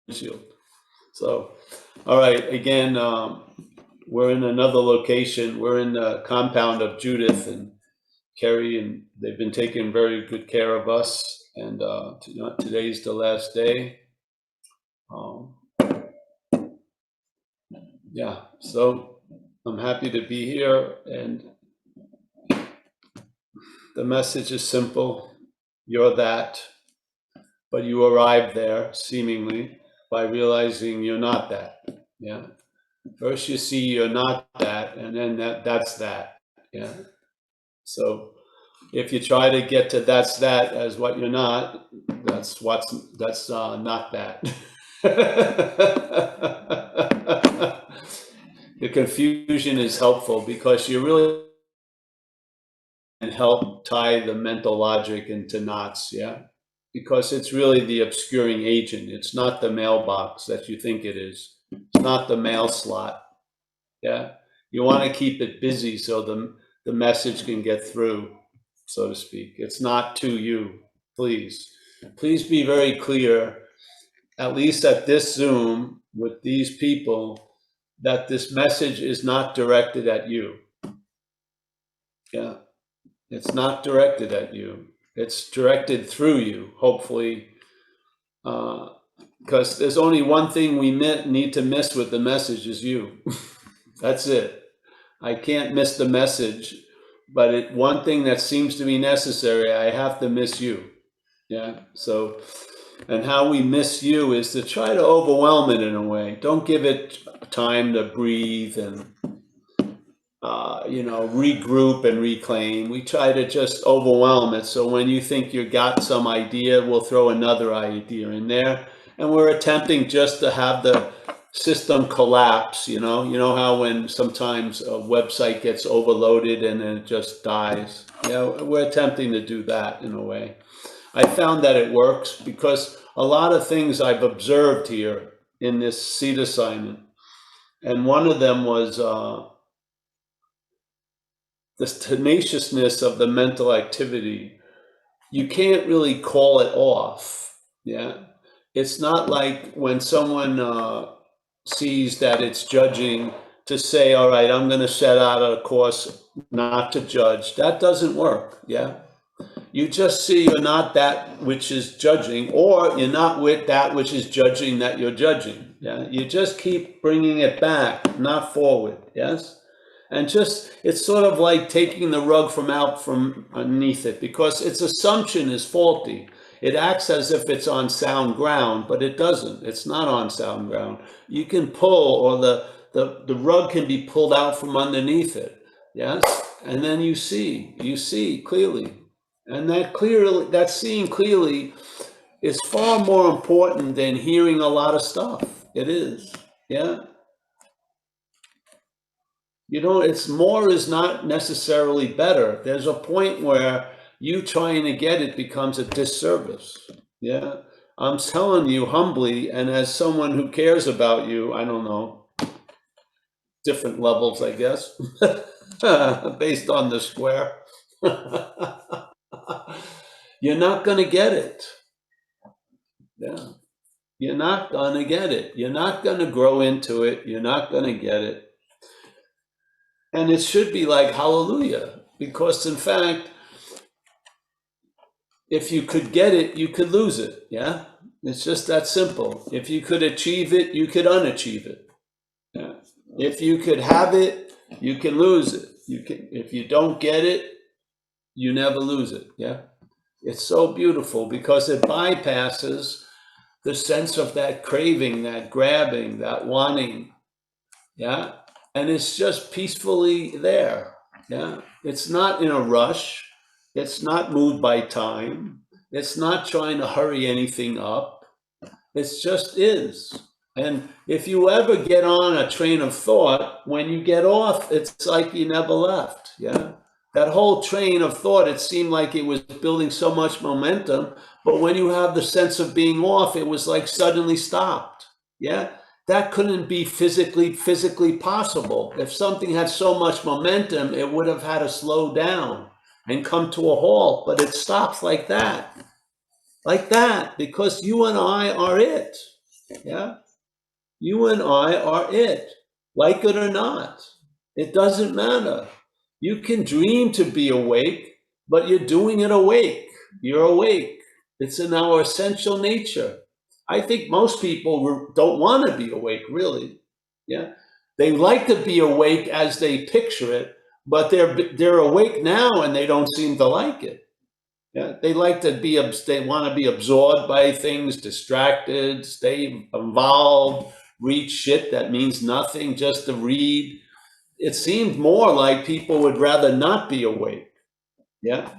windshield. So, all right, again, we're in another location. We're in the compound of Judith and Kerry, and they've been taking very good care of us. And today's the last day. Yeah, so I'm happy to be here, and the message is simple. You're that, but you arrive there seemingly by realizing you're not that. Yeah. First you see you're not that, and then that's that. Yeah. So if you try to get to that's that as what you're not, that's not that. The confusion is helpful because you really can help tie the mental logic into knots. Yeah. Because it's really the obscuring agent. It's not the mailbox that you think it is. It's not the mail slot. Yeah. You want to keep it busy so the message can get through, so to speak. It's not to you. Please be very clear, at least at this Zoom with these people, that this message is not directed at you. Yeah. It's not directed at you. It's directed through you, hopefully, because there's only one thing we need to miss with the message is you. That's it. I can't miss the message, but one thing that seems to be necessary, I have to miss you. Yeah. So, and how we miss you is to try to overwhelm it in a way. Don't give it time to breathe and regroup and reclaim. We try to just overwhelm it. So when you think you got some idea, we'll throw another idea in there. And we're attempting just to have the system collapse. You know how when sometimes a website gets overloaded and then it just dies. We're attempting to do that in a way. I found that it works because a lot of things I've observed here in this seed assignment. And one of them was this tenaciousness of the mental activity. You can't really call it off. Yeah. It's not like when someone sees that it's judging to say, all right, I'm going to set out a course not to judge. That doesn't work. Yeah. You just see you're not that which is judging, or you're not with that which is judging that you're judging. Yeah. You just keep bringing it back, not forward. Yes. And it's sort of like taking the rug from underneath it, because its assumption is faulty. It acts as if it's on sound ground, but it doesn't. It's not on sound ground. You can pull, or the rug can be pulled out from underneath it. Yes. And then you see clearly. And that seeing clearly is far more important than hearing a lot of stuff. It is. Yeah. It's more is not necessarily better. There's a point where you trying to get it becomes a disservice. Yeah. I'm telling you humbly, and as someone who cares about you, I don't know, different levels, I guess, based on the square. You're not going to get it. Yeah. You're not going to get it. You're not going to grow into it. You're not going to get it. And it should be like hallelujah, because in fact, if you could get it, you could lose it. Yeah. It's just that simple. If you could achieve it, you could unachieve it. Yeah. If you could have it, you can lose it. If you don't get it, you never lose it. Yeah. It's so beautiful because it bypasses the sense of that craving, that grabbing, that wanting. Yeah. And it's just peacefully there. Yeah. It's not in a rush. It's not moved by time. It's not trying to hurry anything up. It just is. And if you ever get on a train of thought, when you get off, it's like you never left. Yeah. That whole train of thought, it seemed like it was building so much momentum. But when you have the sense of being off, it was like suddenly stopped. Yeah. That couldn't be physically possible. If something had so much momentum, it would have had to slow down and come to a halt, but it stops like that, because you and I are it. Yeah? You and I are it, like it or not. It doesn't matter. You can dream to be awake, but you're doing it awake. You're awake. It's in our essential nature. I think most people don't want to be awake, really. Yeah, they like to be awake as they picture it, but they're awake now and they don't seem to like it. Yeah, they like to be, they want to be absorbed by things, distracted, stay involved, read shit that means nothing just to read. It seemed more like people would rather not be awake. Yeah,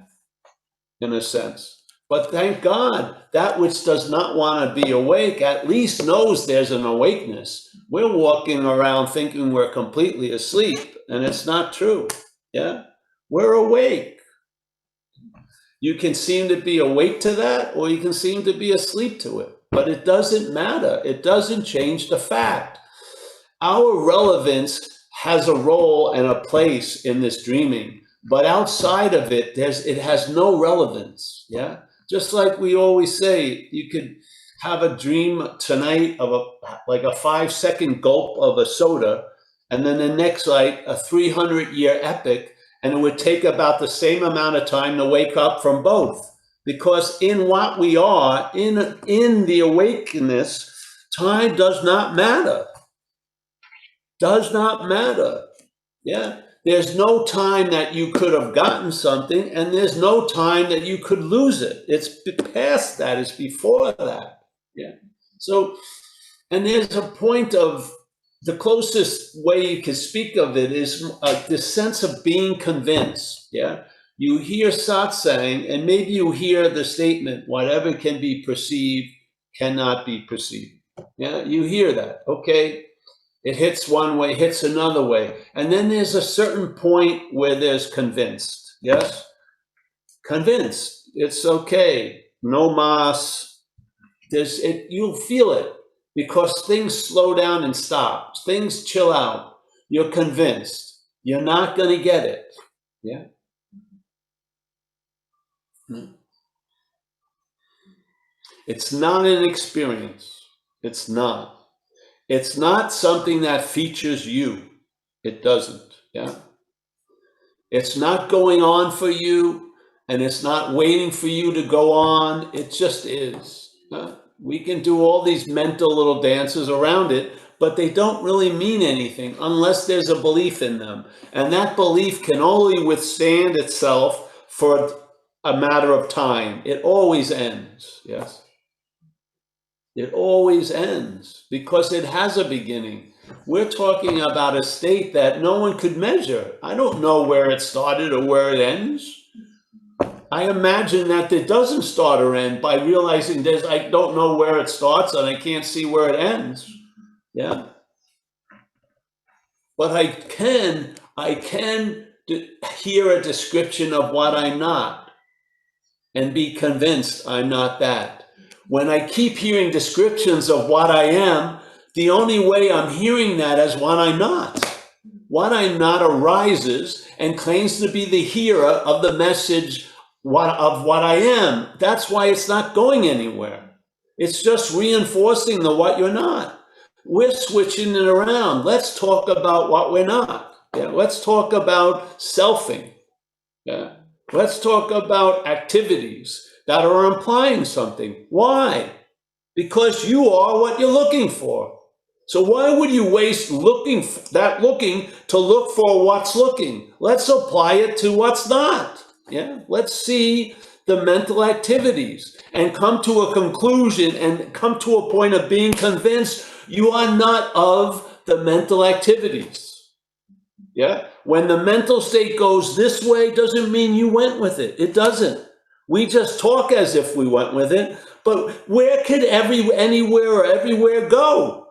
in a sense. But thank God, that which does not want to be awake at least knows there's an awakeness. We're walking around thinking we're completely asleep, and it's not true. Yeah, we're awake. You can seem to be awake to that, or you can seem to be asleep to it. But it doesn't matter. It doesn't change the fact. Our relevance has a role and a place in this dreaming, but outside of it, it has no relevance. Yeah, just like we always say, you could have a dream tonight of like a 5-second gulp of a soda, and then the next like a 300-year epic, and it would take about the same amount of time to wake up from both. Because in what we are, in the awakeness, time does not matter. Does not matter. Yeah. There's no time that you could have gotten something, and there's no time that you could lose it. It's past that. It's before that. Yeah. So, and there's a point of, the closest way you can speak of it is this sense of being convinced. Yeah. You hear satsang, and maybe you hear the statement, whatever can be perceived cannot be perceived. Yeah. You hear that. Okay. It hits one way, hits another way. And then there's a certain point where there's convinced. Yes? Convinced. It's okay. No mas. You'll feel it because things slow down and stop. Things chill out. You're convinced. You're not going to get it. Yeah? It's not an experience. It's not. It's not something that features you. It doesn't. Yeah. It's not going on for you, and it's not waiting for you to go on. It just is. We can do all these mental little dances around it, but they don't really mean anything unless there's a belief in them. And that belief can only withstand itself for a matter of time. It always ends. Yes. It always ends because it has a beginning. We're talking about a state that no one could measure. I don't know where it started or where it ends. I imagine that it doesn't start or end by realizing I don't know where it starts and I can't see where it ends. Yeah. But I can hear a description of what I'm not and be convinced I'm not that. When I keep hearing descriptions of what I am, the only way I'm hearing that is what I'm not. What I'm not arises and claims to be the hearer of the message of what I am. That's why it's not going anywhere. It's just reinforcing the what you're not. We're switching it around. Let's talk about what we're not. Yeah, let's talk about selfing. Yeah. Let's talk about activities that are implying something. Why? Because you are what you're looking for. So why would you waste looking to look for what's looking? Let's apply it to what's not. Yeah. Let's see the mental activities and come to a conclusion and come to a point of being convinced you are not of the mental activities. Yeah. When the mental state goes this way, doesn't mean you went with it. It doesn't. We just talk as if we went with it, but where could anywhere or everywhere go?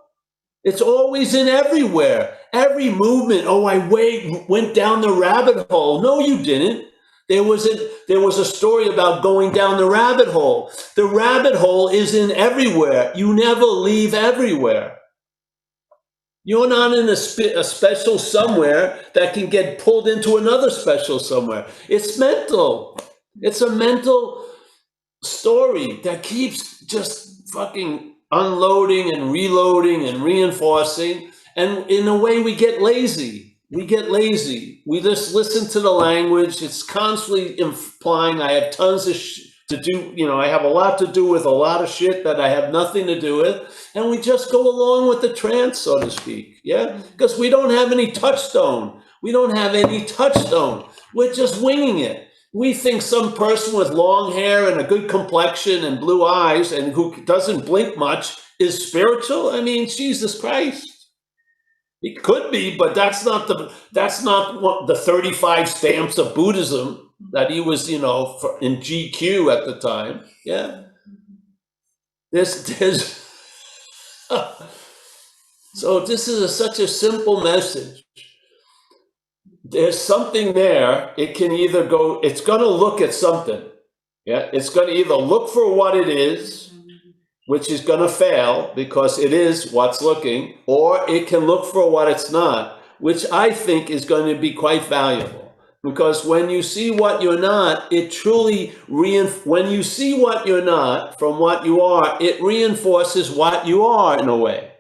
It's always in everywhere. Every movement. Oh, I went down the rabbit hole. No, you didn't. There was a story about going down the rabbit hole. The rabbit hole is in everywhere. You never leave everywhere. You're not in a special somewhere that can get pulled into another special somewhere. It's mental. It's a mental story that keeps just fucking unloading and reloading and reinforcing. And in a way, we get lazy. We get lazy. We just listen to the language. It's constantly implying I have tons of to do, you know, I have a lot to do with a lot of shit that I have nothing to do with. And we just go along with the trance, so to speak. Yeah, because we don't have any touchstone. We don't have any touchstone. We're just winging it. We think some person with long hair and a good complexion and blue eyes and who doesn't blink much is spiritual. I mean, Jesus Christ. It could be, but that's not what the 35 stamps of Buddhism that he was, you know, in GQ at the time. Yeah. There's so this is such a simple message. There's something there. It can either go, it's going to look at something. Yeah. It's going to either look for what it is, which is going to fail because it is what's looking, or it can look for what it's not, which I think is going to be quite valuable. Because when you see what you're not, it truly, when you see what you're not from what you are, it reinforces what you are in a way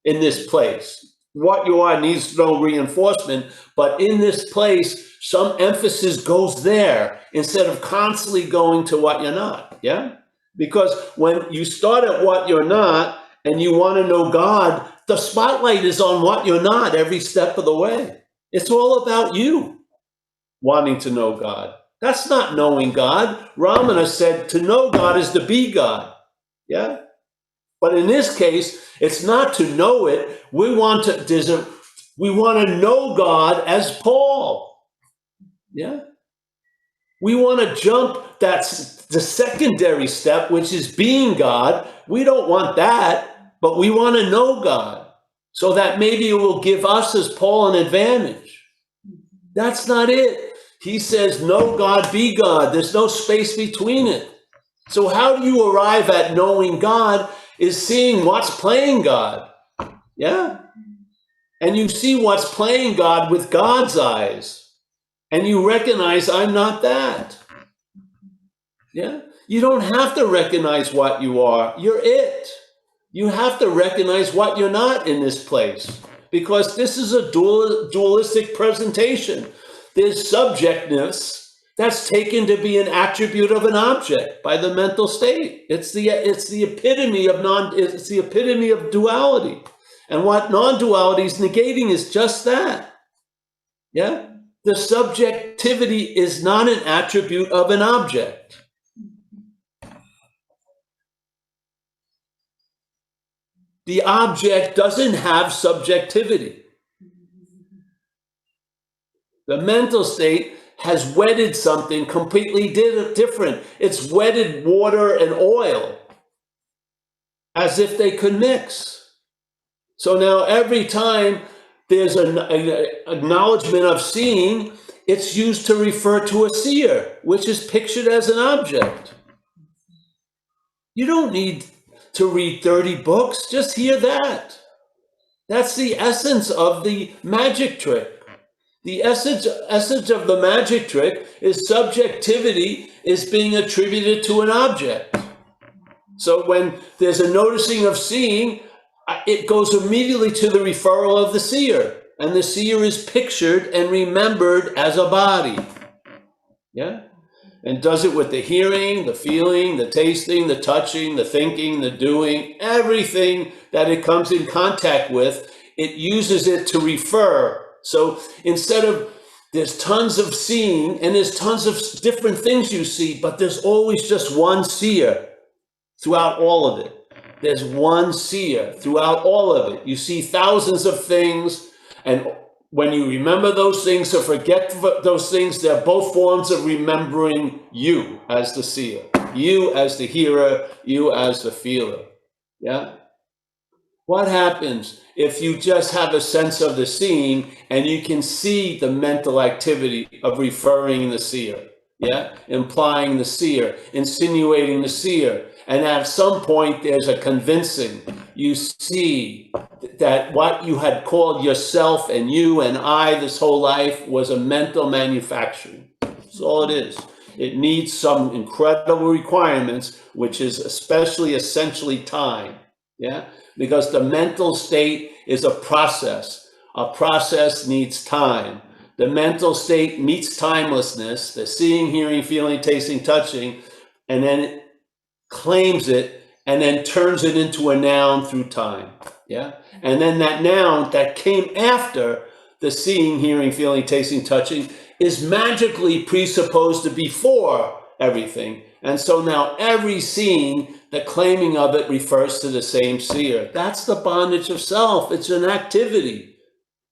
in this place. What you are needs no reinforcement, but in this place, some emphasis goes there instead of constantly going to what you're not, yeah? Because when you start at what you're not and you want to know God, the spotlight is on what you're not every step of the way. It's all about you wanting to know God. That's not knowing God. Ramana said to know God is to be God. Yeah? But in this case, it's not to know it. We want to know God as Paul. Yeah? We want to jump, that's the secondary step, which is being God. We don't want that, but we want to know God so that maybe it will give us as Paul an advantage. That's not it. He says, know God, be God. There's no space between it. So how do you arrive at knowing God is seeing what's playing God. Yeah? And you see what's playing God with God's eyes. And you recognize, I'm not that. Yeah? You don't have to recognize what you are. You're it. You have to recognize what you're not in this place. Because this is a dualistic presentation. There's subjectness that's taken to be an attribute of an object by the mental state. It's the epitome of duality. And what non-duality is negating is just that. Yeah? The subjectivity is not an attribute of an object. The object doesn't have subjectivity. The mental state has wedded something completely different. It's wedded water and oil as if they could mix. So now every time there's an acknowledgement of seeing, it's used to refer to a seer, which is pictured as an object. You don't need to read 30 books, just hear that. That's the essence of the magic trick. The essence of the magic trick is subjectivity is being attributed to an object. So when there's a noticing of seeing, it goes immediately to the referral of the seer. And the seer is pictured and remembered as a body. Yeah? And does it with the hearing, the feeling, the tasting, the touching, the thinking, the doing, everything that it comes in contact with, it uses it to refer. So instead of, there's tons of seeing and there's tons of different things you see, but there's always just one seer throughout all of it. There's one seer throughout all of it. You see thousands of things, and when you remember those things or forget those things, they're both forms of remembering you as the seer, you as the hearer, you as the feeler. Yeah? What happens if you just have a sense of the seeing and you can see the mental activity of referring the seer, yeah? Implying the seer, insinuating the seer, and at some point there's a convincing. You see that what you had called yourself and you and I this whole life was a mental manufacturing. That's all it is. It needs some incredible requirements, which is especially essentially time. Yeah, because the mental state is a process. A process needs time. The mental state meets timelessness, the seeing, hearing, feeling, tasting, touching, and then it claims it and then turns it into a noun through time. Yeah, and then that noun that came after the seeing, hearing, feeling, tasting, touching is magically presupposed to be before everything. And so now every seeing, the claiming of it refers to the same seer. That's the bondage of self. It's an activity.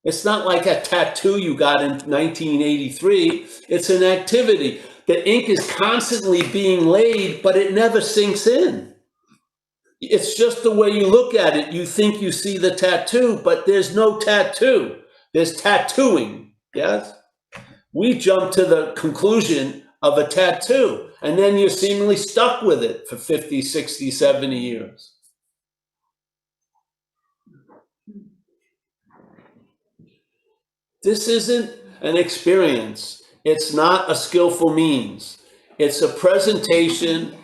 It's not like a tattoo you got in 1983. It's an activity. The ink is constantly being laid, but it never sinks in. It's just the way you look at it. You think you see the tattoo, but there's no tattoo. There's tattooing. Yes? We jump to the conclusion of a tattoo, and then you're seemingly stuck with it for 50, 60, 70 years. This isn't an experience. It's not a skillful means. It's a presentation,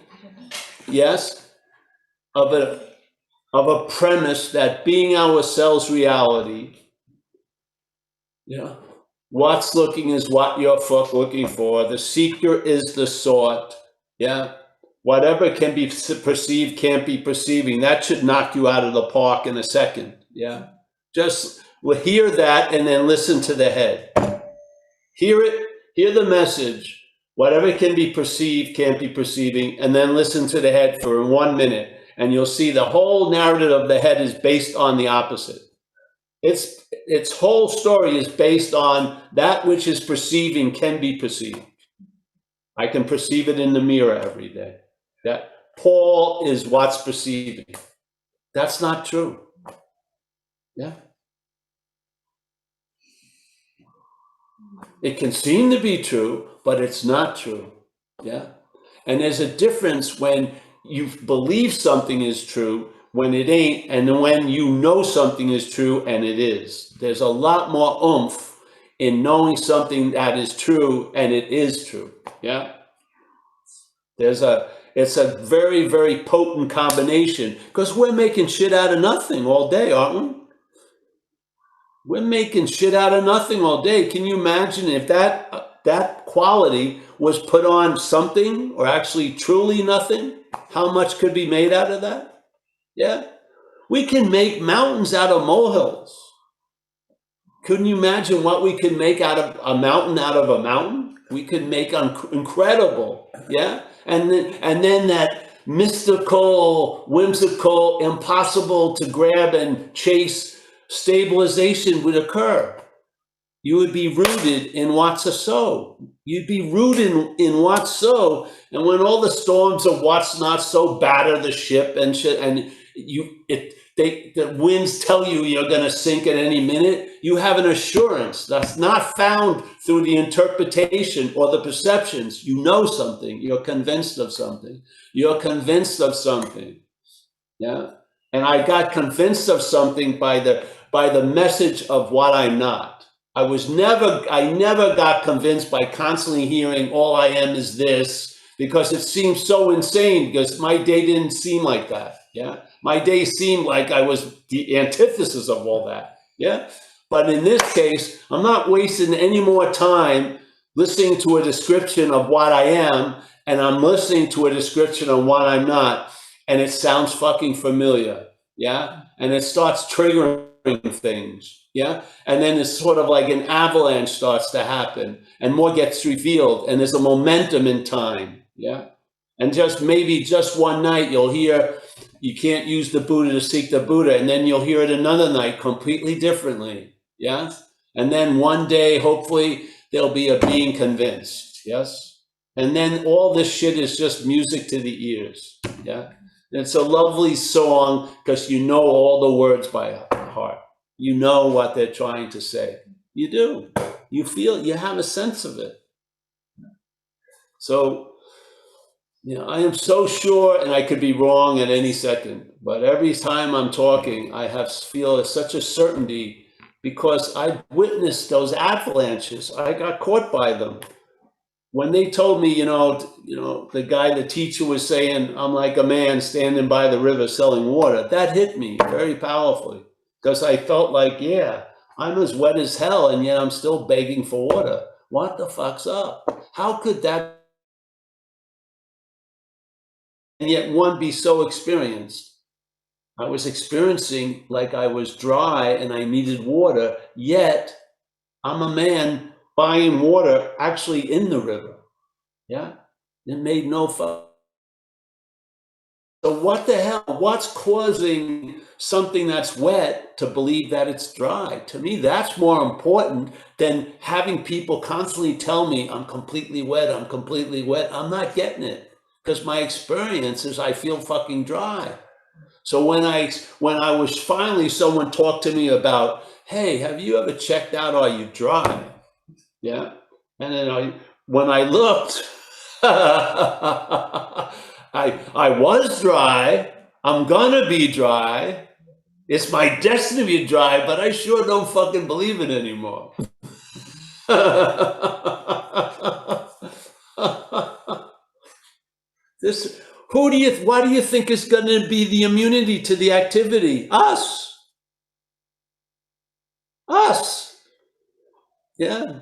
yes, of a premise that being ourselves reality, yeah, what's looking is what you're looking for. The seeker is the sought. Yeah. Whatever can be perceived can't be perceiving. That should knock you out of the park in a second. Yeah. Just hear that and then listen to the head. Hear it, hear the message. Whatever can be perceived can't be perceiving. And then listen to the head for 1 minute. And you'll see the whole narrative of the head is based on the opposite. Its whole story is based on that which is perceiving can be perceived. I can perceive it in the mirror every day. That Paul is what's perceiving. That's not true. Yeah. It can seem to be true, but it's not true. Yeah. And there's a difference when you believe something is true when it ain't, and when you know something is true and it is. There's a lot more oomph in knowing something that is true and it is true. Yeah. It's a very, very potent combination, because we're making shit out of nothing all day, aren't we? We're making shit out of nothing all day. Can you imagine if that quality was put on something, or actually truly nothing? How much could be made out of that? Yeah. We can make mountains out of molehills. Couldn't you imagine what we could make out of a mountain? We could make incredible. Yeah. And then that mystical, whimsical, impossible to grab and chase stabilization would occur. You would be rooted in what's a so. You'd be rooted in what's so. And when all the storms of what's not so batter the ship and shit, and the winds tell you you're going to sink at any minute, you have an assurance that's not found through the interpretation or the perceptions. You know something. You're convinced of something. You're convinced of something. Yeah. And I got convinced of something by the message of what I'm not. I never got convinced by constantly hearing all I am is this, because it seemed so insane, because my day didn't seem like that. Yeah. My day seemed like I was the antithesis of all that. Yeah. But in this case, I'm not wasting any more time listening to a description of what I am, and I'm listening to a description of what I'm not, and it sounds fucking familiar. Yeah. And it starts triggering things. Yeah. And then it's sort of like an avalanche starts to happen, and more gets revealed, and there's a momentum in time. Yeah. And maybe just one night you'll hear, you can't use the Buddha to seek the Buddha, and then you'll hear it another night completely differently. Yeah. And then one day, hopefully, there'll be a being convinced. Yes. And then all this shit is just music to the ears. Yeah. And it's a lovely song because you know all the words by heart. You know what they're trying to say. You do. You feel, you have a sense of it. So, I am so sure, and I could be wrong at any second, but every time I'm talking, I feel such a certainty, because I witnessed those avalanches. I got caught by them. when they told me, the teacher was saying, I'm like a man standing by the river selling water, that hit me very powerfully, because I felt like, yeah, I'm as wet as hell, and yet I'm still begging for water. What the fuck's up? How could that, and yet one be so experienced? I was experiencing like I was dry and I needed water, yet I'm a man buying water actually in the river. Yeah, it made no fun. So what the hell? What's causing something that's wet to believe that it's dry? To me, that's more important than having people constantly tell me I'm completely wet, I'm completely wet. I'm not getting it, because my experience is I feel fucking dry. So when I was finally, someone talked to me about, hey, have you ever checked out, are you dry? Yeah. And then when I looked, I was dry. I'm gonna be dry. It's my destiny to be dry, but I sure don't fucking believe it anymore. Why do you think is gonna be the immunity to the activity? Us. Us. Yeah.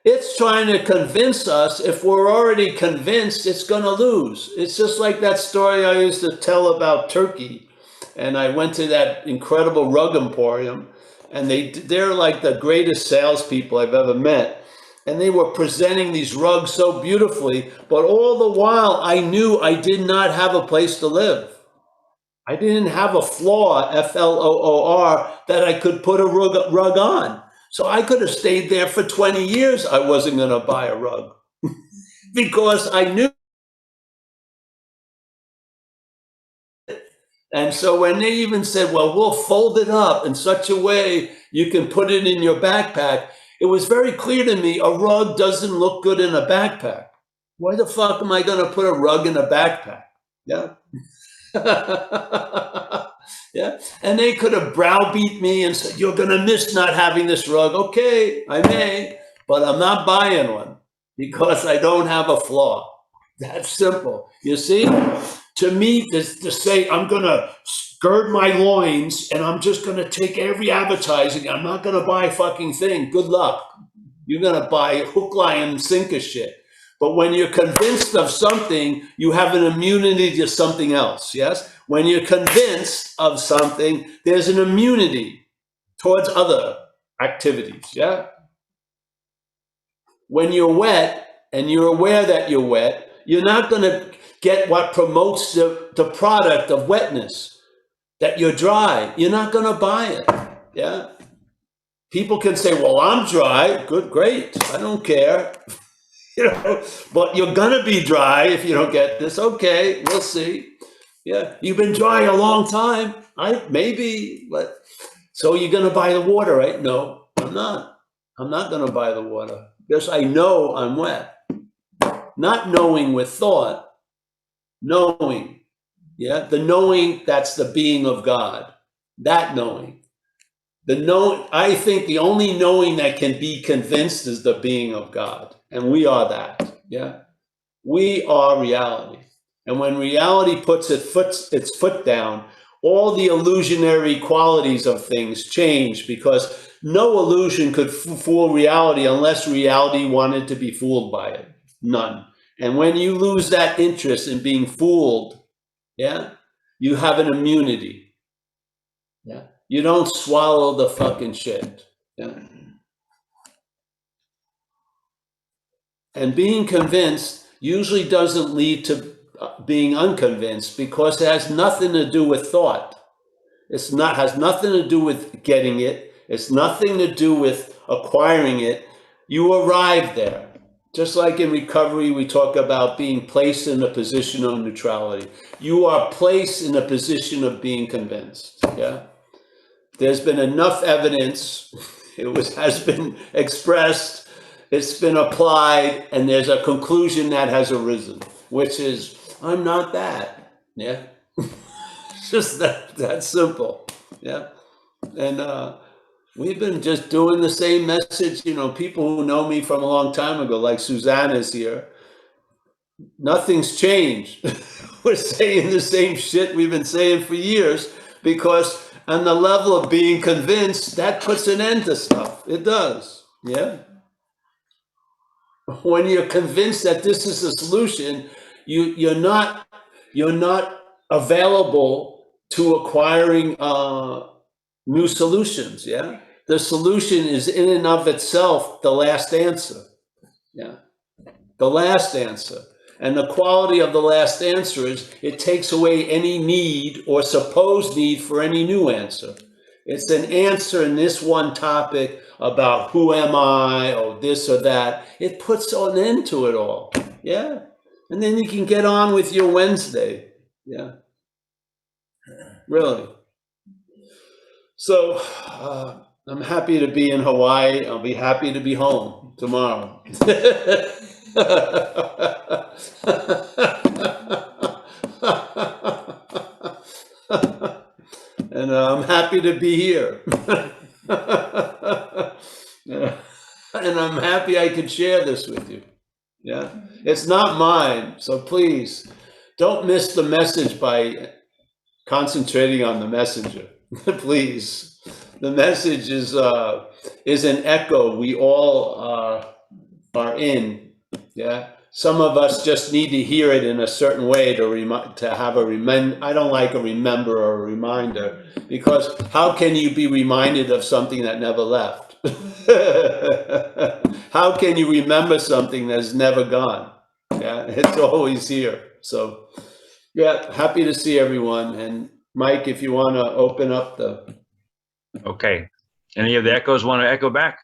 It's trying to convince us. If we're already convinced, it's going to lose. It's just like that story I used to tell about Turkey. And I went to that incredible rug emporium, and they're like the greatest salespeople I've ever met. And they were presenting these rugs so beautifully, but all the while I knew I did not have a place to live. I didn't have a floor, Floor, that I could put a rug on. So I could have stayed there for 20 years. I wasn't going to buy a rug because I knew. And so when they even said, well, we'll fold it up in such a way you can put it in your backpack, it was very clear to me a rug doesn't look good in a backpack. Why the fuck am I going to put a rug in a backpack? Yeah. Yeah, and they could have browbeat me and said, you're going to miss not having this rug. Okay, I may, but I'm not buying one because I don't have a flaw. That's simple. You see, to me, to say I'm going to gird my loins and I'm just going to take every advertising, I'm not going to buy a fucking thing. Good luck. You're going to buy hook, line, and sinker shit. But when you're convinced of something, you have an immunity to something else, yes? When you're convinced of something, there's an immunity towards other activities, yeah? When you're wet and you're aware that you're wet, you're not going to get what promotes the product of wetness, that you're dry. You're not going to buy it, yeah? People can say, well, I'm dry. Good, great. I don't care. But you're gonna be dry if you don't get this. Okay, we'll see. Yeah, you've been dry a long time. Maybe, but so you're gonna buy the water, right? No, I'm not. I'm not gonna buy the water because I know I'm wet. Not knowing with thought, knowing. Yeah, the knowing, that's the being of God. That knowing. I think the only knowing that can be convinced is the being of God, and we are that. Yeah. We are reality. And when reality puts its foot down, all the illusionary qualities of things change, because no illusion could fool reality unless reality wanted to be fooled by it. None. And when you lose that interest in being fooled, yeah, you have an immunity. Yeah. You don't swallow the fucking shit. Yeah. And being convinced usually doesn't lead to being unconvinced, because it has nothing to do with thought. Has nothing to do with getting it. It's nothing to do with acquiring it. You arrive there. Just like in recovery, we talk about being placed in a position of neutrality. You are placed in a position of being convinced. Yeah. There's been enough evidence. Has been expressed. It's been applied, and there's a conclusion that has arisen, which is, I'm not that. Yeah. It's just that simple. Yeah. And We've been just doing the same message. You know, people who know me from a long time ago, like Susanna's here, nothing's changed. We're saying the same shit we've been saying for years, because on the level of being convinced, that puts an end to stuff. It does. Yeah. When you're convinced that this is the solution, you're not available to acquiring new solutions. Yeah. The solution is in and of itself the last answer. Yeah. The last answer. And the quality of the last answer is it takes away any need or supposed need for any new answer. It's an answer in this one topic about who am I, or this or that. It puts an end to it all. Yeah. And then you can get on with your Wednesday. Yeah. Really. So I'm happy to be in Hawaii. I'll be happy to be home tomorrow. And I'm happy to be here. And I'm happy I could share this with you. Yeah, it's not mine, so please don't miss the message by concentrating on the messenger. Please, the message is an echo we all are in. Yeah, some of us just need to hear it in a certain way to have a I don't like a remember or a reminder, because how can you be reminded of something that never left? How can you remember something that's never gone? Yeah, it's always here. So yeah, happy to see everyone. And Mike, if you want to open up the... Okay. Any of the echoes want to echo back?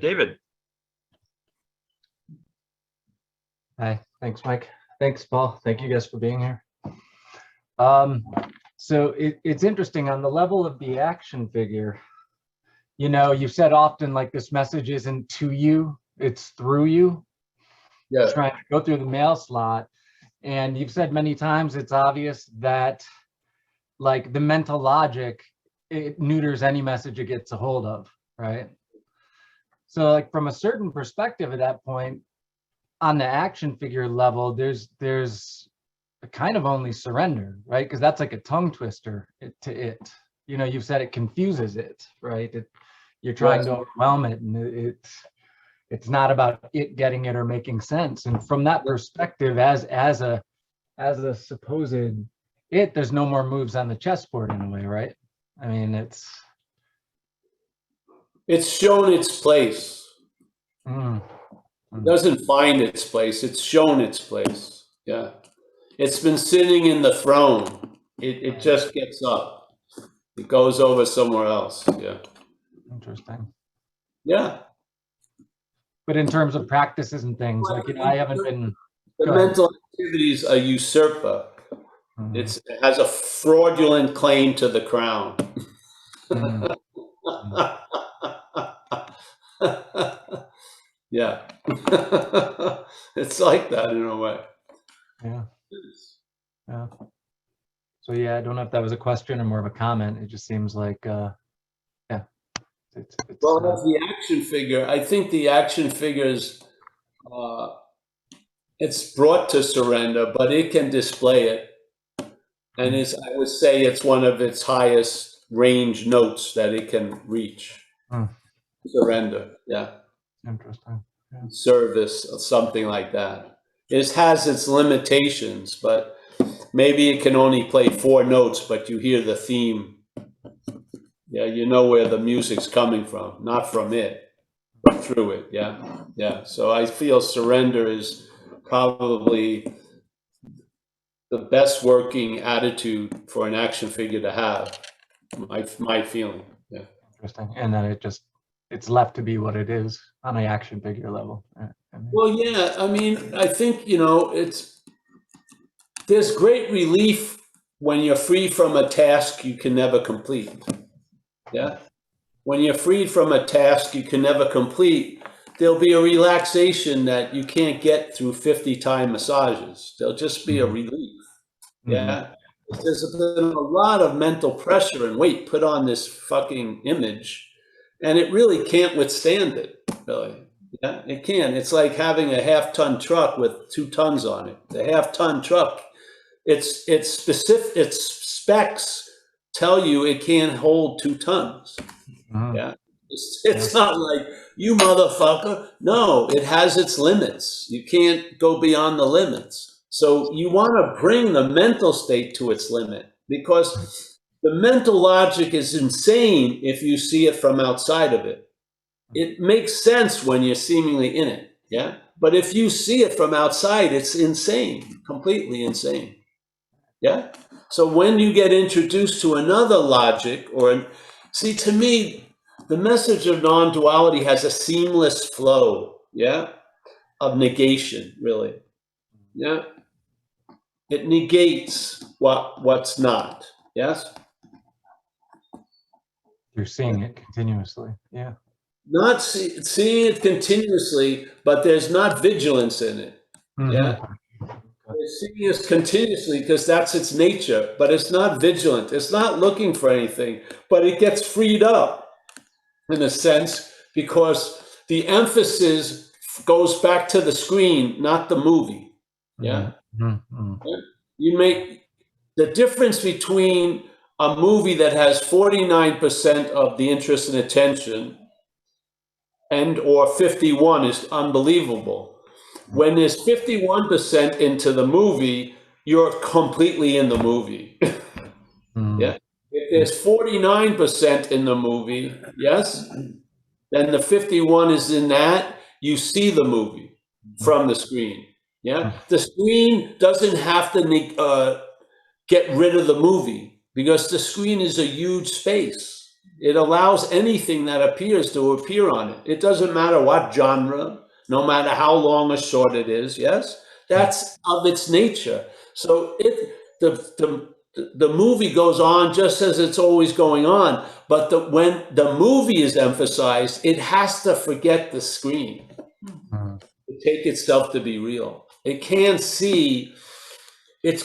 David. Hi, thanks, Mike. Thanks, Paul. Thank you guys for being here. So it's interesting on the level of the action figure. You know, you've said often, like, this message isn't to you, it's through you. Yeah. Trying to go through the mail slot. And you've said many times it's obvious that, like, the mental logic, it neuters any message it gets a hold of, right? So, like, from a certain perspective at that point, on the action figure level, there's a kind of only surrender, right? Because that's like a tongue twister to it. You know, you've said it confuses it, right? You're trying to overwhelm it, and it's not about it getting it or making sense. And from that perspective, as a supposed it, there's no more moves on the chessboard in a way, right? I mean, it's shown its place. It doesn't find its place. It's shown its place. Yeah. It's been sitting in the throne. It just gets up. It goes over somewhere else. Yeah. Interesting. Yeah. But in terms of practices and things, like, you know, I haven't been... The mental activity is a usurper. It has a fraudulent claim to the crown. Yeah. It's like that in a way. Yeah. Yeah. So yeah, I don't know if that was a question or more of a comment. It just seems like, yeah. Well, that's the action figure. I think the action figures, it's brought to surrender, but it can display it. And I would say it's one of its highest range notes that it can reach. Surrender, yeah. Interesting. Yeah. Service or something like that. It has its limitations, but maybe it can only play 4 notes, but you hear the theme. Yeah, you know where the music's coming from, not from it, but through it. Yeah, yeah. So I feel surrender is probably the best working attitude for an action figure to have. My feeling. Yeah. Interesting. And then it's left to be what it is on an action figure level. Well, yeah. I mean, I think, you know, there's great relief when you're free from a task you can never complete. Yeah. When you're freed from a task you can never complete, there'll be a relaxation that you can't get through 50 Thai massages. There'll just be a relief. Yeah. There's been a lot of mental pressure and weight put on this fucking image, and it really can't withstand it, really. Yeah, it can. It's like having a half-ton truck with 2 tons on it. The half-ton truck, its specific, its specs tell you it can't hold 2 tons. Yeah, it's not like, you motherfucker. No, it has its limits. You can't go beyond the limits. So you want to bring the mental state to its limit, because the mental logic is insane if you see it from outside of it. It makes sense when you're seemingly in it, yeah? But if you see it from outside, it's insane, completely insane, yeah? So when you get introduced to another logic, see, to me, the message of non-duality has a seamless flow, yeah? Of negation, really, yeah? It negates what's not, yes? You're seeing it continuously, yeah. Not seeing it continuously, but there's not vigilance in it. Yeah, they're seeing it continuously because that's its nature, but it's not vigilant. It's not looking for anything, but it gets freed up in a sense because the emphasis goes back to the screen, not the movie. Yeah, you make the difference between a movie that has 49% of the interest and attention and or 51 is unbelievable. When there's 51% into the movie, you're completely in the movie. Yeah. If there's 49% in the movie, yes, then the 51 is in that, you see the movie from the screen. Yeah. The screen doesn't have to get rid of the movie because the screen is a huge space. It allows anything that appears to appear on it. It doesn't matter what genre, no matter how long or short it is, yes? That's of its nature. So the movie goes on just as it's always going on, but when the movie is emphasized, it has to forget the screen to take itself to be real. It can't see, it's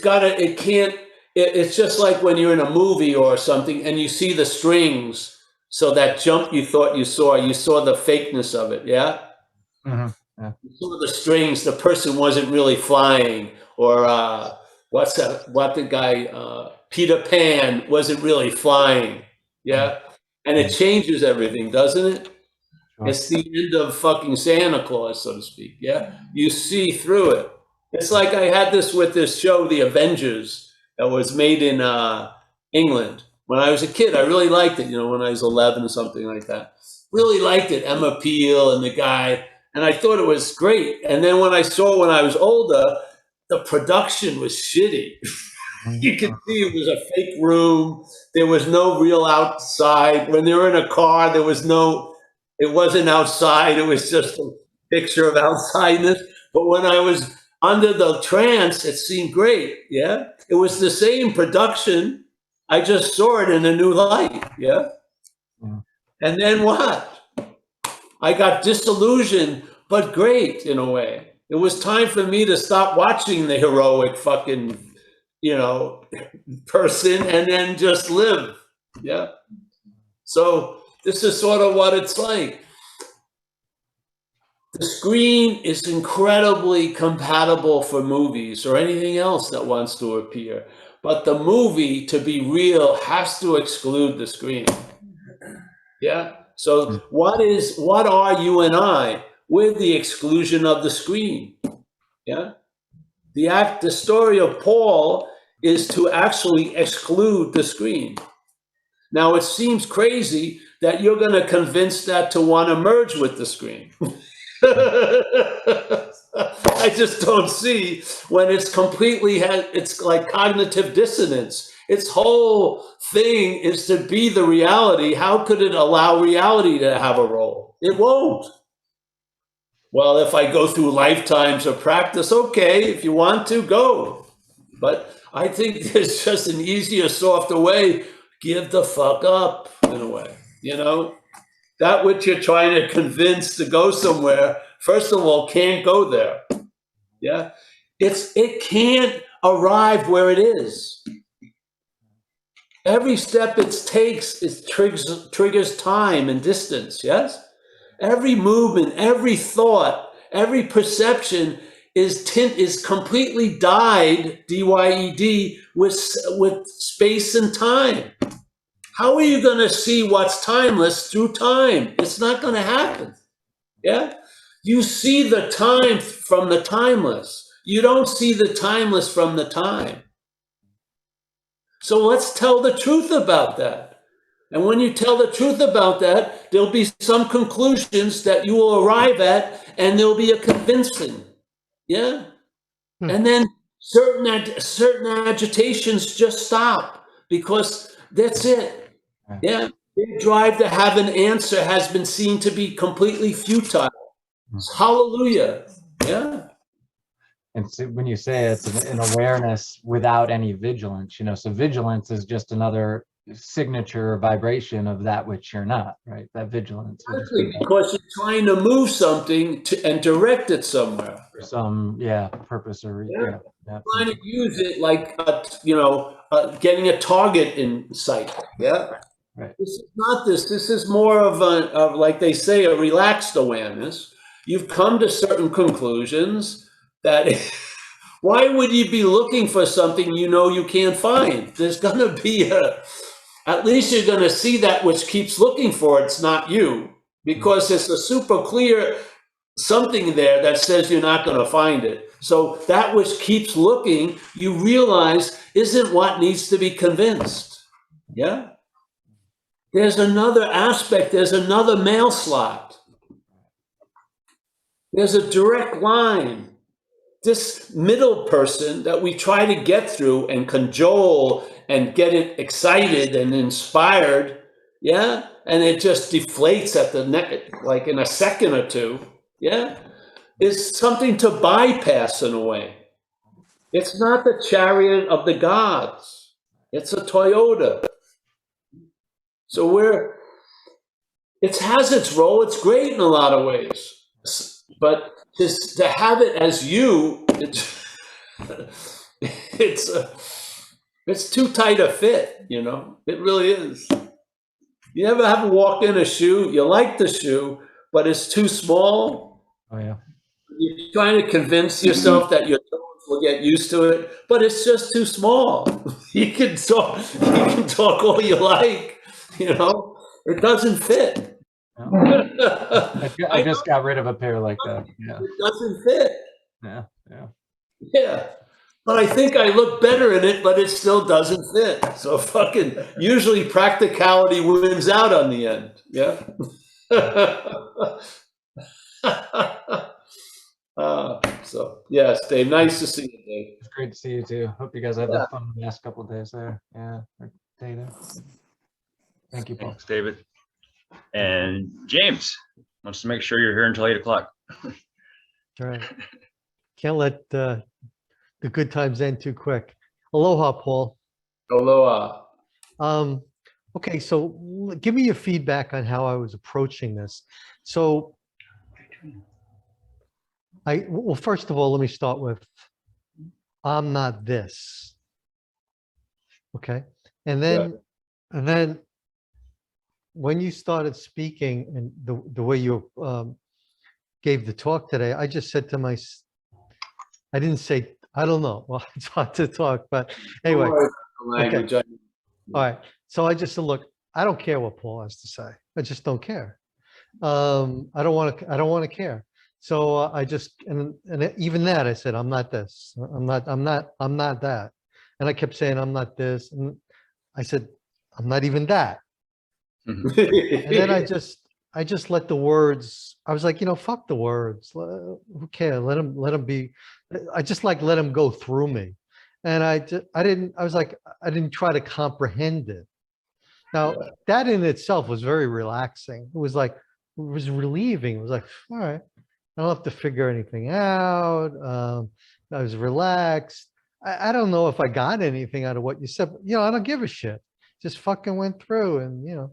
just like when you're in a movie or something and you see the strings. So that jump you thought you saw the fakeness of it, yeah? You saw the strings, the person wasn't really flying, or Peter Pan wasn't really flying, yeah? And it changes everything, doesn't it? It's the end of fucking Santa Claus, so to speak, yeah? You see through it. It's like I had this with this show, The Avengers, that was made in England. When I was a kid, I really liked it, when I was 11 or something like that. Really liked it, Emma Peel and the guy, and I thought it was great. And then when I saw when I was older, the production was shitty. You could see it was a fake room. There was no real outside. When they were in a car, it wasn't outside. It was just a picture of outsideness. But when I was under the trance, it seemed great, yeah? It was the same production. I just saw it in a new light, yeah? And then what? I got disillusioned, but great in a way. It was time for me to stop watching the heroic fucking, person and then just live, yeah? So this is sort of what it's like. The screen is incredibly compatible for movies or anything else that wants to appear. But the movie, to be real, has to exclude the screen. Yeah? So what are you and I with the exclusion of the screen? Yeah? The story of Paul is to actually exclude the screen. Now, it seems crazy that you're going to convince that to want to merge with the screen. I just don't see when it's it's like cognitive dissonance. Its whole thing is to be the reality. How could it allow reality to have a role? It won't. Well, if I go through lifetimes of practice, okay, if you want to, go. But I think there's just an easier, softer way. Give the fuck up, in a way, that which you're trying to convince to go somewhere, first of all, can't go there. Yeah. It can't arrive where it is. Every step it takes triggers time and distance. Yes. Every movement, every thought, every perception is completely dyed, D-Y-E-D, with space and time. How are you going to see what's timeless through time? It's not going to happen. Yeah? You see the time from the timeless. You don't see the timeless from the time. So let's tell the truth about that. And when you tell the truth about that, there'll be some conclusions that you will arrive at, and there'll be a convincing. Yeah? And then certain agitations just stop, because that's it. Yeah. Their drive to have an answer has been seen to be completely futile. Hallelujah. Yeah. And so when you say it's an awareness without any vigilance, so vigilance is just another signature or vibration of that which you're not, right? That vigilance. Exactly, because you're trying to move something and direct it somewhere. For some, purpose or Trying to use it like, getting a target in sight. Yeah. Right. This is not this. This is more of like they say, a relaxed awareness. You've come to certain conclusions that why would you be looking for something you can't find? There's going to be at least you're going to see that which keeps looking for it's not you, because it's a super clear something there that says you're not going to find it. So that which keeps looking, you realize isn't what needs to be convinced. Yeah. There's another aspect. There's another mail slot. There's a direct line. This middle person that we try to get through and cajole and get it excited and inspired, yeah, and it just deflates at the neck, like in a second or two, yeah, is something to bypass in a way. It's not the chariot of the gods. It's a Toyota. So it has its role. It's great in a lot of ways, but to have it as you, it's too tight a fit. It really is. You ever have walked in a shoe? You like the shoe, but it's too small. Oh yeah. You're trying to convince yourself that your toes will get used to it, but it's just too small. You can talk all you like. It doesn't fit. I just got rid of a pair like that. Yeah. It doesn't fit. Yeah. But I think I look better in it, but it still doesn't fit. So usually practicality wins out on the end. Yeah. So yes, Dave, nice to see you, Dave. It's great to see you too. Hope you guys had fun the last couple of days there. Yeah. Day there. Thank you, Paul. Thanks, David. And James wants to make sure you're here until 8 o'clock. All right. Can't let the good times end too quick. Aloha, Paul. Aloha. Okay, so give me your feedback on how I was approaching this. So well, first of all, let me start with, I'm not this. Okay. And then when you started speaking and the way you gave the talk today, I just said to I didn't say, I don't know. Well, it's hard to talk, but anyway. Okay. All right. So I just said, look, I don't care what Paul has to say. I just don't care. I don't want to care. So I just, and even that, I said, I'm not this. I'm not that. And I kept saying, I'm not this. And I said, I'm not even that. And then I just let the words, I was like, fuck the words. Who cares? Let them be. I just let them go through me. And I didn't try to comprehend it. Now that in itself was very relaxing. It was relieving. It was like, all right, I don't have to figure anything out. I was relaxed. I don't know if I got anything out of what you said, but I don't give a shit. Just fucking went through and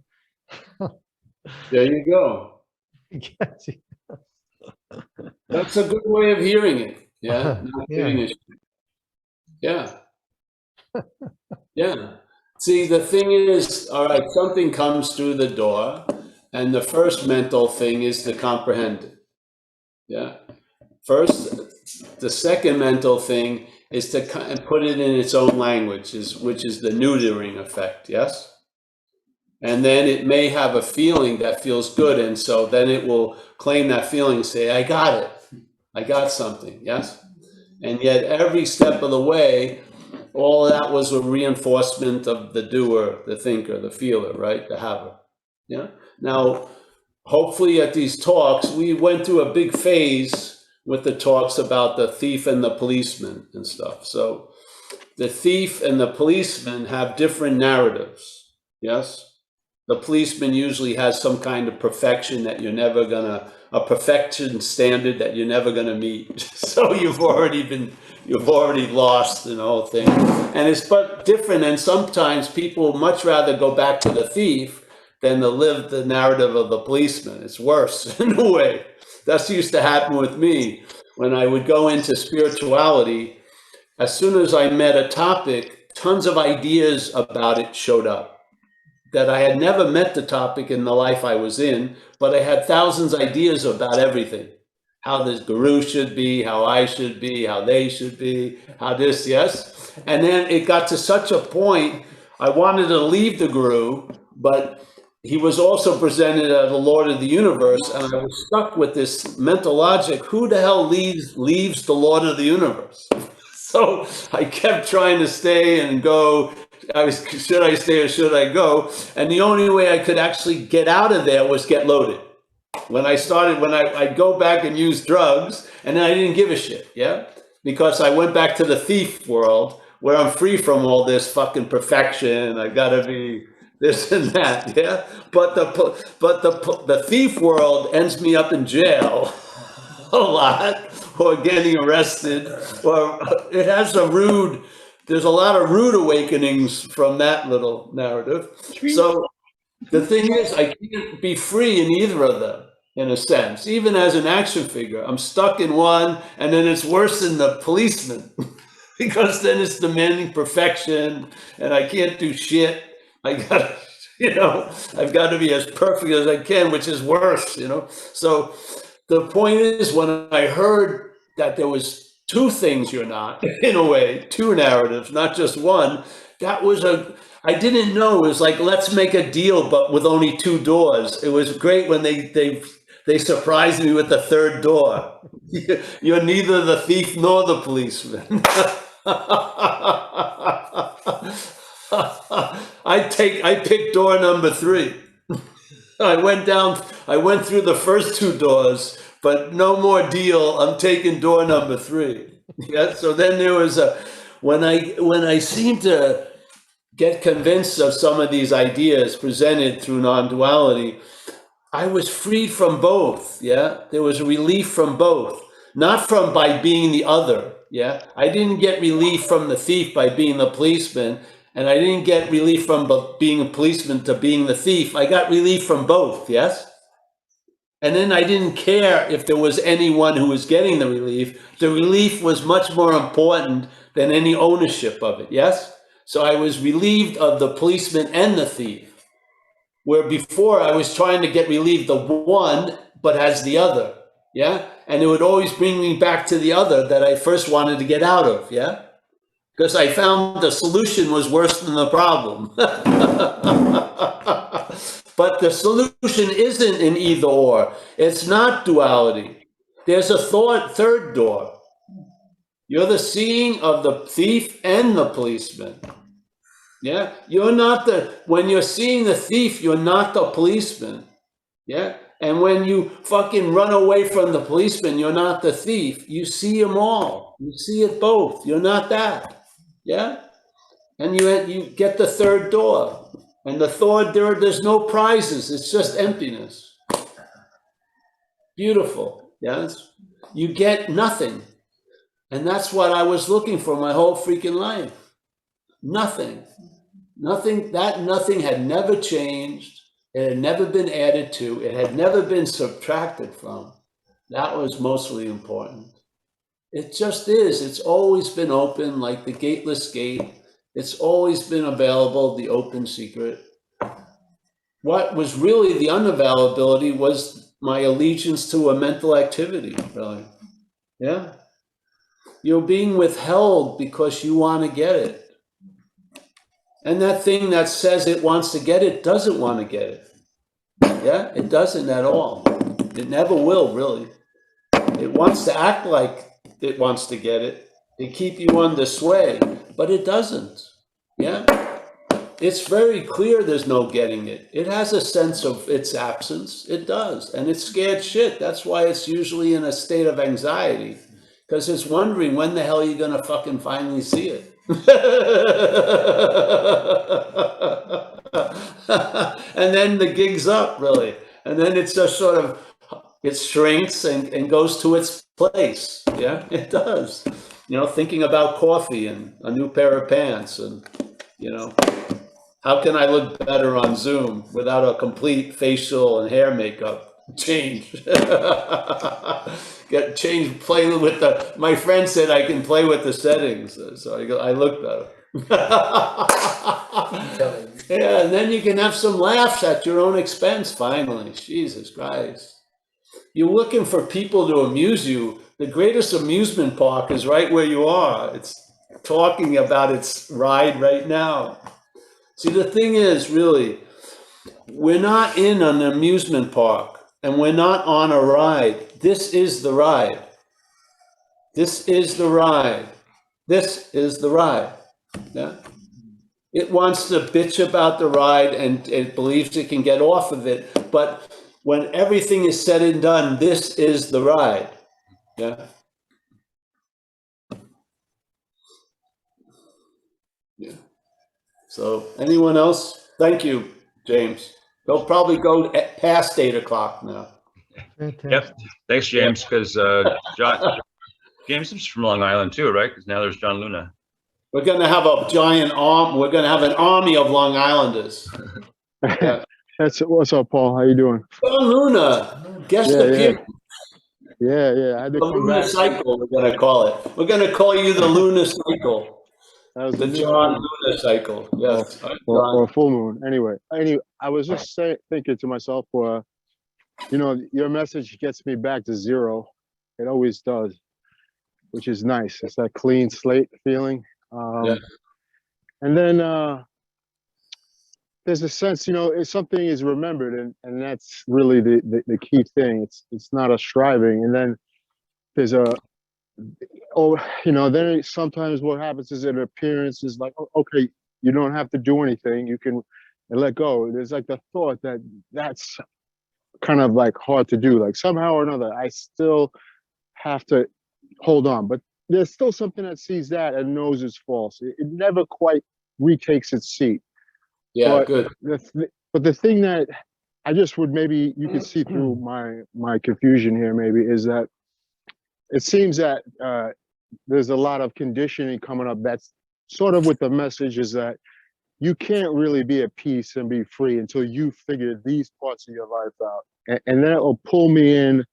There you go. Yes. That's a good way of hearing it. Yeah. Not Yeah. giving a shit. Yeah. Yeah. See, the thing is, all right, something comes through the door, and the first mental thing is to comprehend it. Yeah. First, the second mental thing is to put it in its own language, which is the neutering effect. Yes. And then it may have a feeling that feels good, and so then it will claim that feeling, say, I got it. I got something. Yes. And yet every step of the way, all that was a reinforcement of the doer, the thinker, the feeler, right? The haver. Yeah. Now, hopefully at these talks, we went through a big phase with the talks about the thief and the policeman and stuff. So the thief and the policeman have different narratives. Yes. The policeman usually has some kind of perfection that you're never gonna, a perfection standard that you're never gonna meet. So you've already lost in the whole thing. And it's but different, and sometimes people much rather go back to the thief than to live the narrative of the policeman. It's worse in a way. That's used to happen with me. When I would go into spirituality, as soon as I met a topic, tons of ideas about it showed up. That I had never met the topic in the life I was in, but I had thousands of ideas about everything. How this guru should be, how I should be, how they should be, how this, yes? And then it got to such a point, I wanted to leave the guru, but he was also presented as the Lord of the universe, and I was stuck with this mental logic, who the hell leaves the Lord of the universe? So I kept trying to stay and go. Should I stay or should I go? And the only way I could actually get out of there was get loaded. When I'd go back and use drugs, and then I didn't give a shit, yeah? Because I went back to the thief world where I'm free from all this fucking perfection. I gotta be this and that, yeah? But the thief world ends me up in jail a lot, or getting arrested, or it has there's a lot of rude awakenings from that little narrative. So the thing is, I can't be free in either of them, in a sense. Even as an action figure, I'm stuck in one, and then it's worse than the policeman, because then it's demanding perfection, and I can't do shit. I gotta, I've got to be as perfect as I can, which is worse, So the point is, when I heard that there was two things you're not, in a way, two narratives, not just one, I didn't know. It was like, let's make a deal, but with only two doors. It was great when they surprised me with the third door. You're neither the thief nor the policeman. I picked door number 3. I went through the first 2 doors, but no more deal. I'm taking door number 3. Yeah. So then there was when I seemed to get convinced of some of these ideas presented through non-duality, I was freed from both. Yeah. There was relief from both, not from by being the other. Yeah. I didn't get relief from the thief by being the policeman. And I didn't get relief from being a policeman to being the thief. I got relief from both, yes? And then I didn't care if there was anyone who was getting the relief. The relief was much more important than any ownership of it, yes? So I was relieved of the policeman and the thief, where before I was trying to get relieved of one, but as the other, yeah? And it would always bring me back to the other that I first wanted to get out of, yeah? Because I found the solution was worse than the problem. But the solution isn't in either or. It's not duality. There's a third door. You're the seeing of the thief and the policeman. Yeah? When you're seeing the thief, you're not the policeman. Yeah? And when you fucking run away from the policeman, you're not the thief. You see them all. You see it both. You're not that. Yeah? And you get the third door. And the third door, there's no prizes. It's just emptiness. Beautiful. Yes? You get nothing. And that's what I was looking for my whole freaking life. Nothing. Nothing. That nothing had never changed. It had never been added to. It had never been subtracted from. That was mostly important. It just is. It's always been open, like the gateless gate. It's always been available, the open secret. What was really the unavailability was my allegiance to a mental activity, really. Yeah. You're being withheld because you want to get it. And that thing that says it wants to get it doesn't want to get it. Yeah, it doesn't at all. It never will, really. It wants to act like it wants to get it, to keep you under sway, but it doesn't. Yeah. It's very clear there's no getting it. It has a sense of its absence. It does. And it's scared shit. That's why it's usually in a state of anxiety, because it's wondering when the hell you're going to fucking finally see it. And then the gig's up, really. And then it's just sort of, it shrinks and goes to its place. Yeah, it does. You know, thinking about coffee and a new pair of pants and, you know, how can I look better on Zoom without a complete facial and hair makeup change? Get changed, play with the, my friend said I can play with the settings. So I go, I look better. Yeah, and then you can have some laughs at your own expense, finally. Jesus Christ. You're looking for people to amuse you. The greatest amusement park is right where you are. It's talking about its ride right now. See, the thing is, really, we're not in an amusement park and we're not on a ride. This is the ride. This is the ride. This is the ride. Yeah. It wants to bitch about the ride and it believes it can get off of it. But when everything is said and done, this is the ride. Yeah. Yeah. So anyone else? Thank you, James. They'll probably go past 8 o'clock now. Fantastic. Yep. Thanks, James, because John James is from Long Island too, right? Because now there's John Luna. We're going to have a giant arm. We're going to have an army of Long Islanders. Yeah. What's up, Paul? How you doing? John Luna, guest Yeah, appearance. Yeah. I had to The come Luna back. Cycle, we're going to call it. We're going to call you the Luna Cycle. That was The new John moon, Luna Cycle. Yes. or full moon. Anyway, I was just thinking to myself, you know, your message gets me back to zero. It always does, which is nice. It's that clean slate feeling. Yeah. And then there's a sense, you know, if something is remembered, and that's really the key thing. It's not a striving. And then there's you know, then sometimes what happens is an appearance is like, oh, okay, you don't have to do anything. You can let go. There's like the thought that that's kind of like hard to do. Like somehow or another, I still have to hold on. But there's still something that sees that and knows it's false. It never quite retakes its seat. Yeah, But good. But the thing that I just would maybe you could see through my confusion here maybe is that it seems that there's a lot of conditioning coming up that's sort of with the message is that you can't really be at peace and be free until you figure these parts of your life out. And that will pull me in.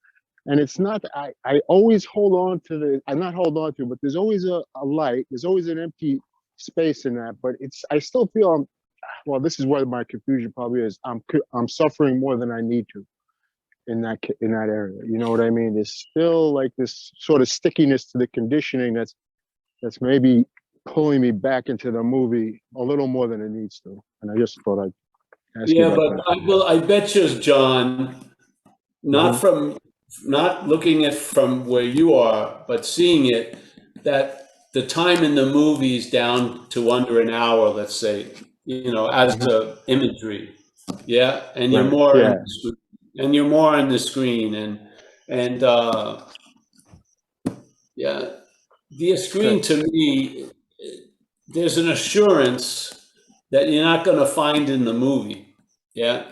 And it's not that I always hold on to not hold on to, but there's always a light, there's always an empty space in that. But I still feel well, this is where my confusion probably is. I'm suffering more than I need to in that area. You know what I mean? There's still like this sort of stickiness to the conditioning that's maybe pulling me back into the movie a little more than it needs to. And I just thought I'd ask you Yeah, about but I bet you, John, not looking at from where you are, but seeing it, that the time in the movie's down to under an hour, let's say, you know, as the imagery. Yeah. And you're more Yeah. and you're more on the screen and yeah, the screen to me, there's an assurance that you're not going to find in the movie. Yeah.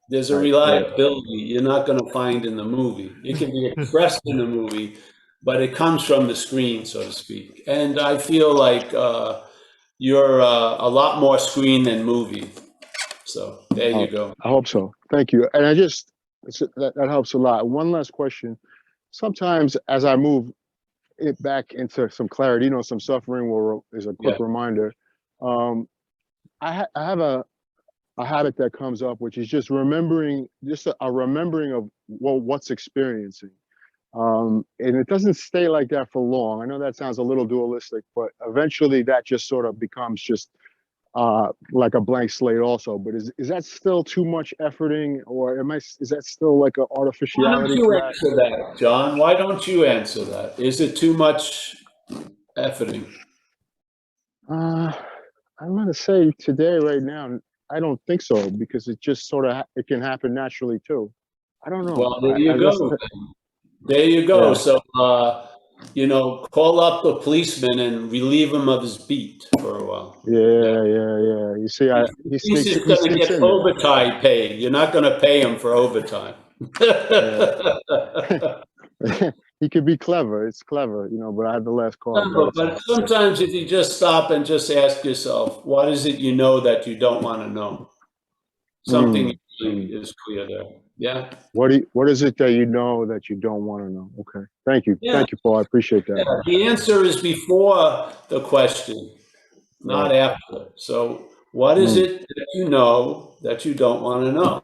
There's a reliability you're not going to find in the movie. It can be expressed in the movie, but it comes from the screen, so to speak. And I feel like you're a lot more screen than movie. So there you go. I hope so. Thank you. And that helps a lot. One last question. Sometimes as I move it back into some clarity, some suffering is a quick reminder. I have a habit that comes up, which is just remembering, a remembering of what's experiencing. And it doesn't stay like that for long. I know that sounds a little dualistic, but eventually that just sort of becomes just like a blank slate also. But is that still too much efforting, or is that still like an artificiality? Why don't you answer that, John? Why don't you answer that? Is it too much efforting? I'm gonna say today, right now, I don't think so, because it just sort of it can happen naturally too. I don't know. Well, there you go. There you go. So, call up the policeman and relieve him of his beat for a while. Yeah. You see, He's going to get overtime paid. You're not going to pay him for overtime. He could be clever. It's clever, but I have the last call. But sometimes if you just stop and just ask yourself, what is it you know that you don't want to know? Something is clear there. Yeah. What is it that you know that you don't want to know? Okay. Thank you. Yeah. Thank you, Paul. I appreciate that. Yeah. The answer is before the question, not after. So what is it that you know that you don't want to know?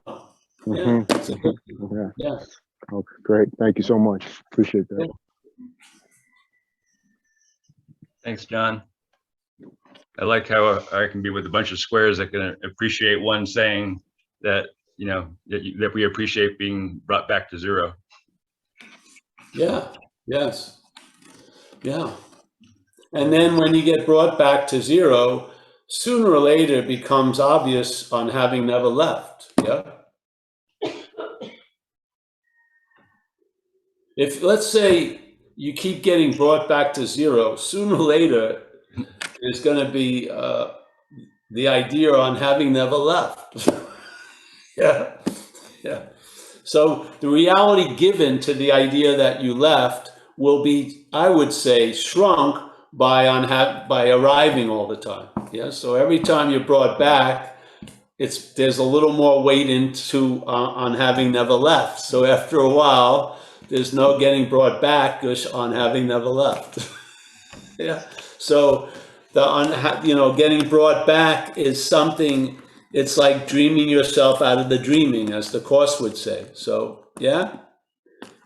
Yeah. Okay, great. Thank you so much. Appreciate that. Thanks, John. I like how I can be with a bunch of squares that can appreciate one saying that, that we appreciate being brought back to zero. Yeah. Yes. Yeah. And then when you get brought back to zero, sooner or later it becomes obvious on having never left. Yeah. If, let's say, you keep getting brought back to zero, sooner or later, there's going to be the idea on having never left. Yeah. So the reality given to the idea that you left will be, I would say, shrunk by arriving all the time. Yeah. So every time you're brought back, there's a little more weight into on having never left. So after a while, there's no getting brought back on having never left. Yeah. So getting brought back is something. It's like dreaming yourself out of the dreaming, as the Course would say. So yeah,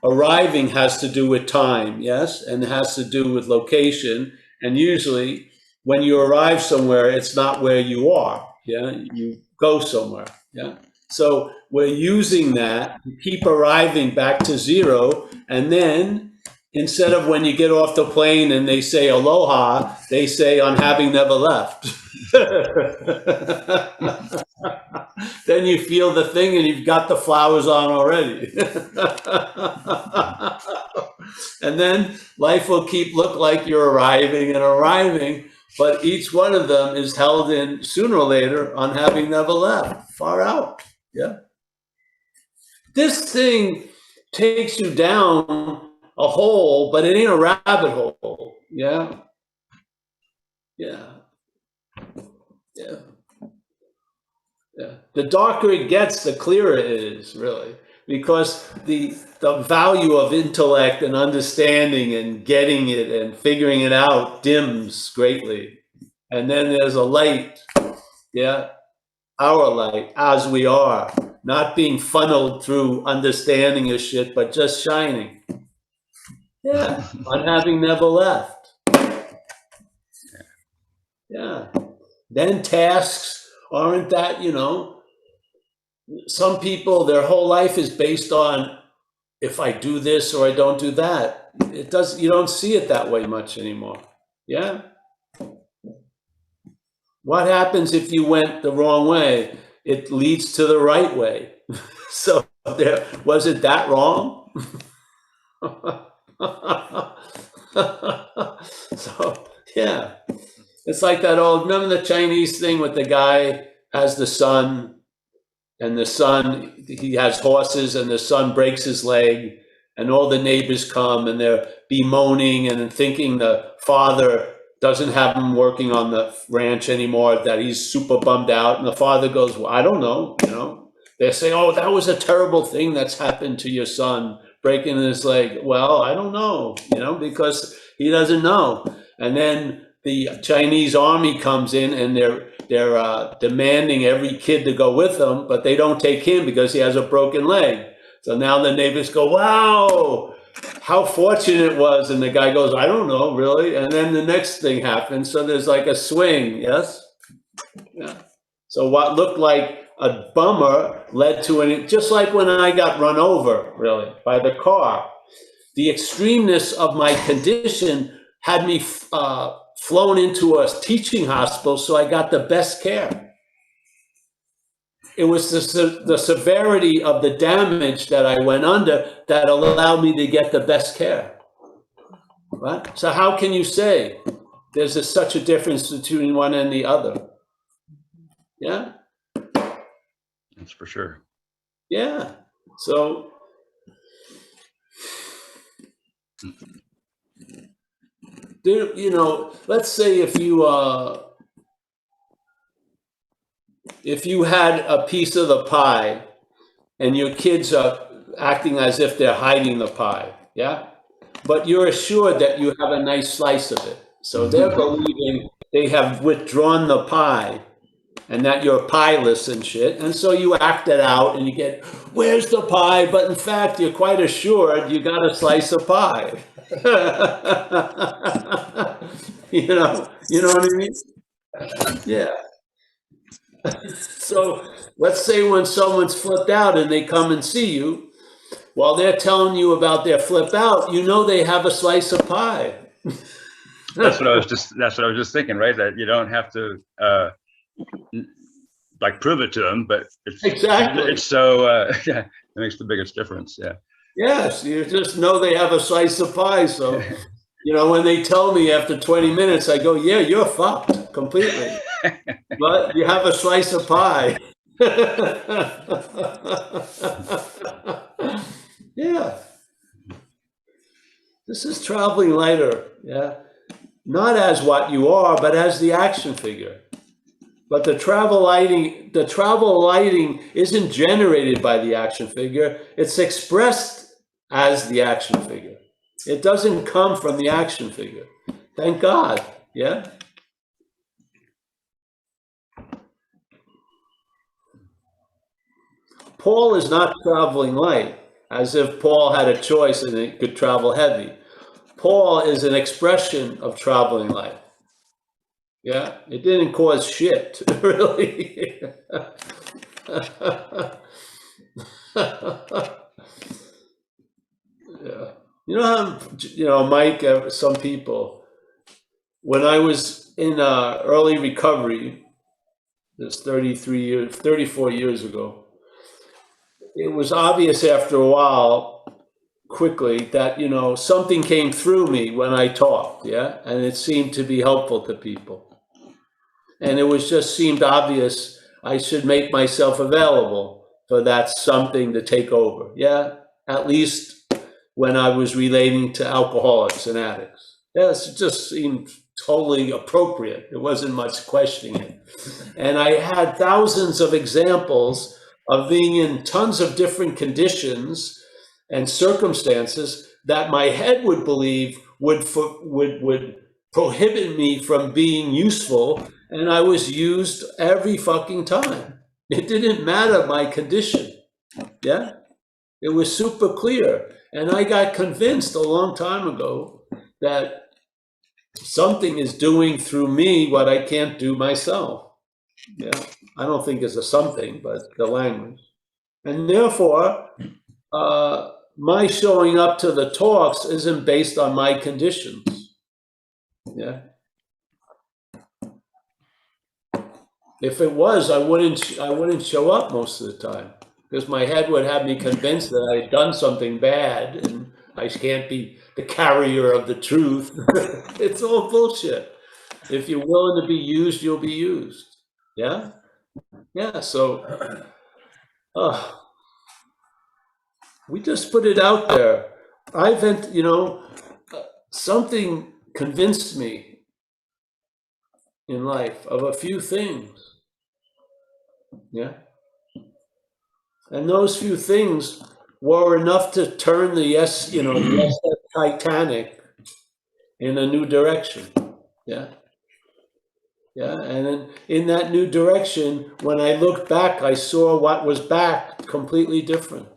arriving has to do with time, yes, and it has to do with location. And usually, when you arrive somewhere, it's not where you are. Yeah, you go somewhere. Yeah. So we're using that to keep arriving back to zero. And then instead of when you get off the plane and they say aloha, they say on having never left. Then you feel the thing and you've got the flowers on already. And then life will look like you're arriving and arriving, but each one of them is held in sooner or later on having never left, far out. Yeah. This thing takes you down a hole, but it ain't a rabbit hole. Yeah. The darker it gets, the clearer it is, really, because the value of intellect and understanding and getting it and figuring it out dims greatly. And then there's a light, our light, as we are, not being funneled through understanding of shit, but just shining. Yeah, on having never left. Yeah. Then tasks aren't that, some people, their whole life is based on if I do this or I don't do that. You don't see it that way much anymore. Yeah. What happens if you went the wrong way? It leads to the right way. So was it that wrong? So yeah, it's like that old, remember the Chinese thing with the guy has the son, and the son, he has horses, and the son breaks his leg, and all the neighbors come and they're bemoaning and thinking the father doesn't have him working on the ranch anymore, that he's super bummed out. And the father goes, well, I don't know, you know. They say, oh, that was a terrible thing that's happened to your son, breaking his leg. Well, I don't know, you know, because he doesn't know. And then the Chinese army comes in and they're demanding every kid to go with them, but they don't take him because he has a broken leg. So now the neighbors go, wow, how fortunate it was. And the guy goes, I don't know, really. And then the next thing happens. So there's like a swing, yes? Yeah. So what looked like a bummer led to just like when I got run over, really, by the car. The extremeness of my condition had me flown into a teaching hospital, so I got the best care. It was the severity of the damage that I went under that allowed me to get the best care. Right? So how can you say there's such a difference between one and the other? Yeah? That's for sure. Yeah. So there, you know, let's say if you had a piece of the pie and your kids are acting as if they're hiding the pie, yeah? But you're assured that you have a nice slice of it. So they're believing they have withdrawn the pie and that you're pieless and shit. And so you act it out and you get, where's the pie? But in fact, you're quite assured you got a slice of pie. you know what I mean? Yeah. So let's say when someone's flipped out and they come and see you, while they're telling you about their flip out, you know they have a slice of pie. That's what I was just thinking, right? That you don't have to like prove it to them, but it's so yeah, it makes the biggest difference. Yeah. Yes, you just know they have a slice of pie. So, you know, when they tell me after 20 minutes, I go, yeah, you're fucked completely. But you have a slice of pie. Yeah. This is traveling lighter, yeah. Not as what you are, but as the action figure. But the travel lighting isn't generated by the action figure. It's expressed as the action figure. It doesn't come from the action figure. Thank God, yeah? Paul is not traveling light, as if Paul had a choice and he could travel heavy. Paul is an expression of traveling light. Yeah, it didn't cause shit, really. Yeah. You know, Mike, some people, when I was in early recovery, this 34 years ago, it was obvious after a while, quickly, that, you know, something came through me when I talked, yeah? And it seemed to be helpful to people. And it was just seemed obvious I should make myself available for that something to take over, yeah? At least when I was relating to alcoholics and addicts. Yes, it just seemed totally appropriate. There wasn't much questioning it. And I had thousands of examples of being in tons of different conditions and circumstances that my head would believe would prohibit me from being useful, and I was used every fucking time. It didn't matter my condition, yeah? It was super clear, and I got convinced a long time ago that something is doing through me what I can't do myself, yeah? I don't think it's a something, but the language. And therefore, my showing up to the talks isn't based on my conditions. Yeah. If it was, I wouldn't show up most of the time, because my head would have me convinced that I had done something bad and I can't be the carrier of the truth. It's all bullshit. If you're willing to be used, you'll be used. Yeah. Yeah. So, we just put it out there. You know, something convinced me in life of a few things. Yeah. And those few things were enough to turn the the Titanic in a new direction. Yeah. Yeah. And then in that new direction, when I looked back, I saw what was back completely different.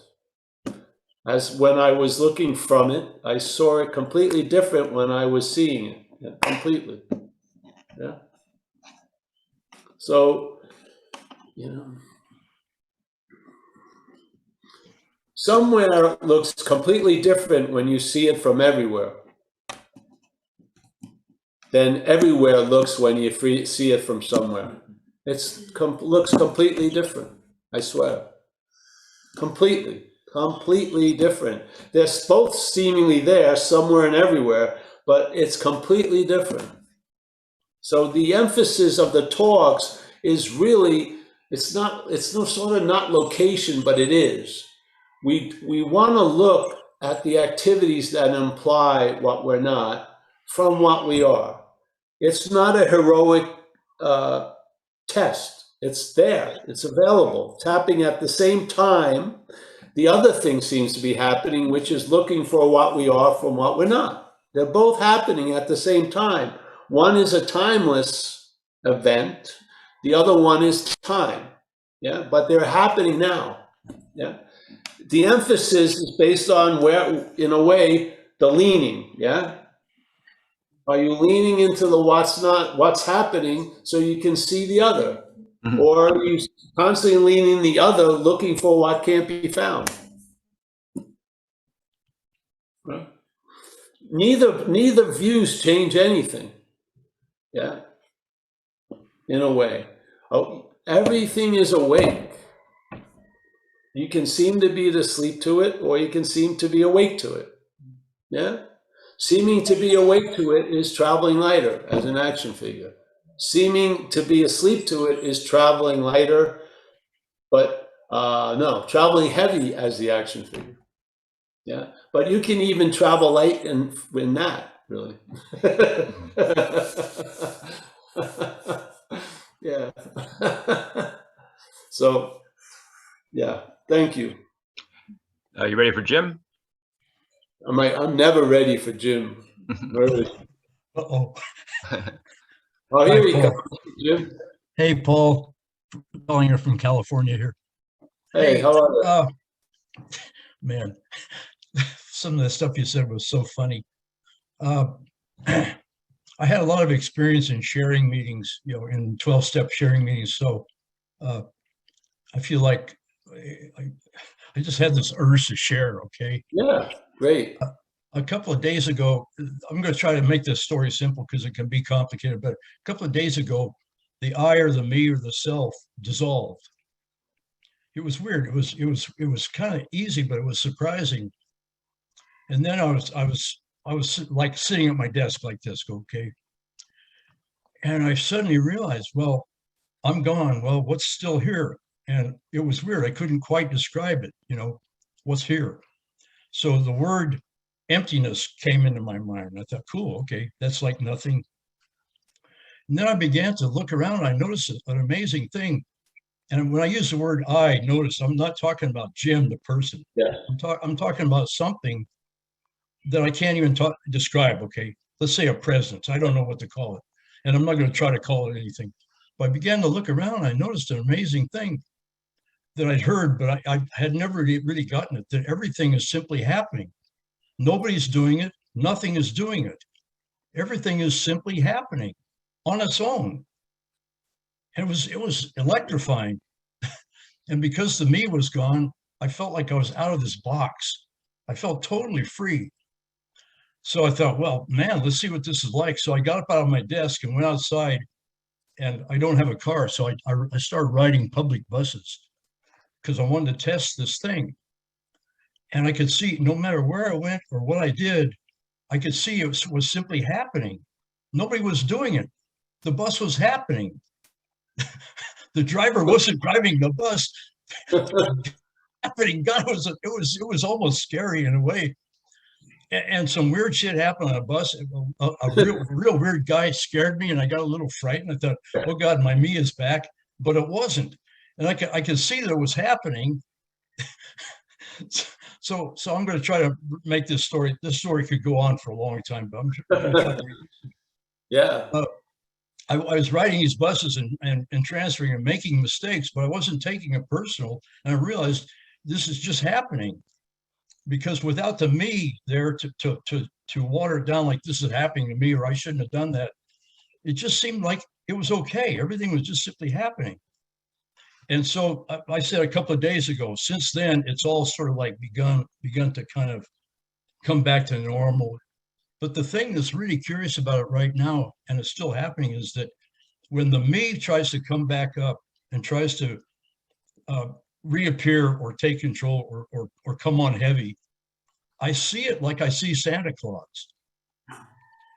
As when I was looking from it, I saw it completely different when I was seeing it. Yeah, completely. Yeah. So, somewhere it looks completely different when you see it from everywhere than everywhere looks when you see it from somewhere. Looks completely different, I swear. Completely different. They're both seemingly there somewhere and everywhere, but it's completely different. So the emphasis of the talks is really, it's no sort of not location, but it is. We want to look at the activities that imply what we're not from what we are. It's not a heroic test. It's there. It's available. It's happening at the same time. The other thing seems to be happening, which is looking for what we are from what we're not. They're both happening at the same time. One is a timeless event. The other one is time. Yeah, but they're happening now. Yeah. The emphasis is based on where, in a way, the leaning. Yeah. Are you leaning into the what's happening so you can see the other? Mhm. Or are you constantly leaning the other, looking for what can't be found? Right? Neither views change anything. Yeah. In a way. Oh, everything is awake. You can seem to be asleep to it, or you can seem to be awake to it. Yeah? Seeming to be awake to it is traveling lighter as an action figure. Seeming to be asleep to it is traveling lighter, but no, traveling heavy as the action figure. Yeah, but you can even travel light in that, really. Yeah. So, yeah, thank you. Are you ready for Jim? I'm never ready for Jim. Where is he? Uh-oh. Oh, here Hi, he Paul. comes, Jim. Hey, Paul, calling you from California here. Hey, how are you? Man, some of the stuff you said was so funny. I had a lot of experience in sharing meetings, in 12-step sharing meetings. So I feel like I just had this urge to share, okay? Yeah, great. A couple of days ago, I'm going to try to make this story simple because it can be complicated, but a couple of days ago, the I or the me or the self dissolved. It was weird. It was kind of easy, but it was surprising. And then I was like sitting at my desk like this, okay? And I suddenly realized, well, I'm gone. Well, what's still here? And it was weird. I couldn't quite describe it, what's here. So the word emptiness came into my mind. I thought, cool, okay, that's like nothing. And then I began to look around. I noticed an amazing thing. And when I use the word I, notice I'm not talking about Jim, the person. Yeah. I'm talking about something that I can't even describe, okay? Let's say a presence. I don't know what to call it. And I'm not going to try to call it anything. But I began to look around. I noticed an amazing thing that I'd heard, but I had never really gotten it, that everything is simply happening. Nobody's doing it. Nothing is doing it. Everything is simply happening on its own. And it was electrifying. And because the me was gone, I felt like I was out of this box. I felt totally free. So I thought, well, man, let's see what this is like. So I got up out of my desk and went outside, and I don't have a car. So I started riding public buses because I wanted to test this thing. And I could see no matter where I went or what I did, I could see it was simply happening. Nobody was doing it. The bus was happening. The driver wasn't driving the bus. Happening. God, it was almost scary in a way. and some weird shit happened on a bus. A real weird guy scared me, and I got a little frightened. I thought, oh God, my me is back, but it wasn't. And I could see that it was happening. So I'm going to try to make this story. This story could go on for a long time, but I'm going to try to. Yeah. I was riding these buses and transferring and making mistakes, but I wasn't taking it personal. And I realized this is just happening because without the me there to water it down like this is happening to me, or I shouldn't have done that, it just seemed like it was okay. Everything was just simply happening. And so I said a couple of days ago, since then, it's all sort of like begun to kind of come back to normal. But the thing that's really curious about it right now, and it's still happening, is that when the me tries to come back up and tries to reappear or take control or come on heavy, I see it like I see Santa Claus.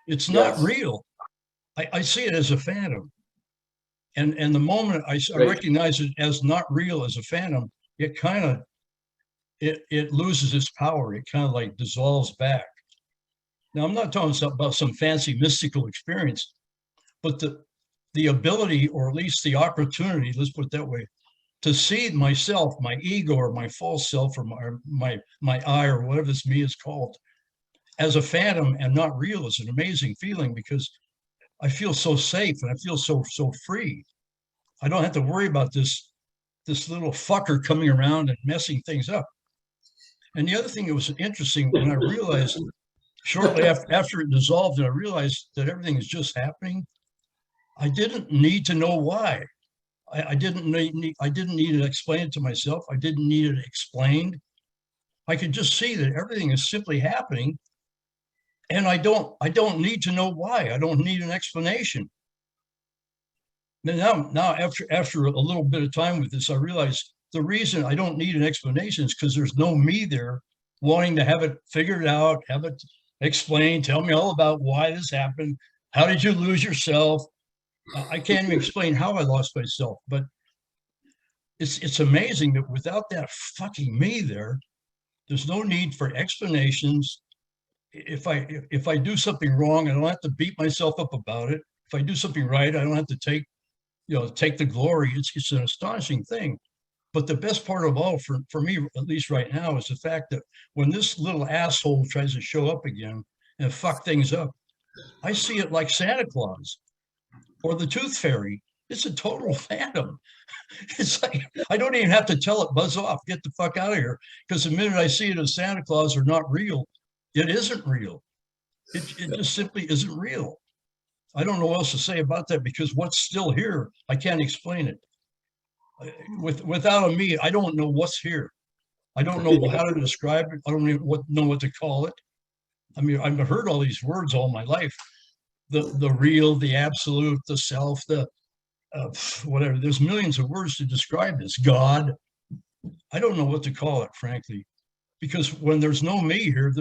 It's not real. I see it as a phantom. And the moment I recognize it as not real, as a phantom, it kind of, it loses its power. It kind of like dissolves back. Now, I'm not talking about some fancy mystical experience, but the ability, or at least the opportunity, let's put it that way, to see myself, my ego or my false self or my I or whatever this me is called, as a phantom and not real is an amazing feeling, because I feel so safe and I feel so free. I don't have to worry about this little fucker coming around and messing things up. And the other thing that was interesting, when I realized shortly after it dissolved and I realized that everything is just happening, I didn't need to know why. I didn't need to explain it to myself. I didn't need it explained. I could just see that everything is simply happening. And I don't need to know why. I don't need an explanation. Now after a little bit of time with this, I realized the reason I don't need an explanation is because there's no me there wanting to have it figured out, have it explained, tell me all about why this happened. How did you lose yourself? I can't even explain how I lost myself, but it's amazing that without that fucking me there, there's no need for explanations. If I do something wrong, I don't have to beat myself up about it. If I do something right, I don't have to take the glory. It's an astonishing thing. But the best part of all, for me, at least right now, is the fact that when this little asshole tries to show up again and fuck things up, I see it like Santa Claus or the Tooth Fairy. It's a total phantom. It's like, I don't even have to tell it, buzz off, get the fuck out of here. Because the minute I see it as Santa Claus or not real, it isn't real. It just simply isn't real. I don't know what else to say about that, because what's still here, I can't explain it. Without a me, I don't know what's here. I don't know how to describe it. I don't even know what to call it. I mean, I've heard all these words all my life. The real, the absolute, the self, the whatever. There's millions of words to describe this. God. I don't know what to call it, frankly, because when there's no me here,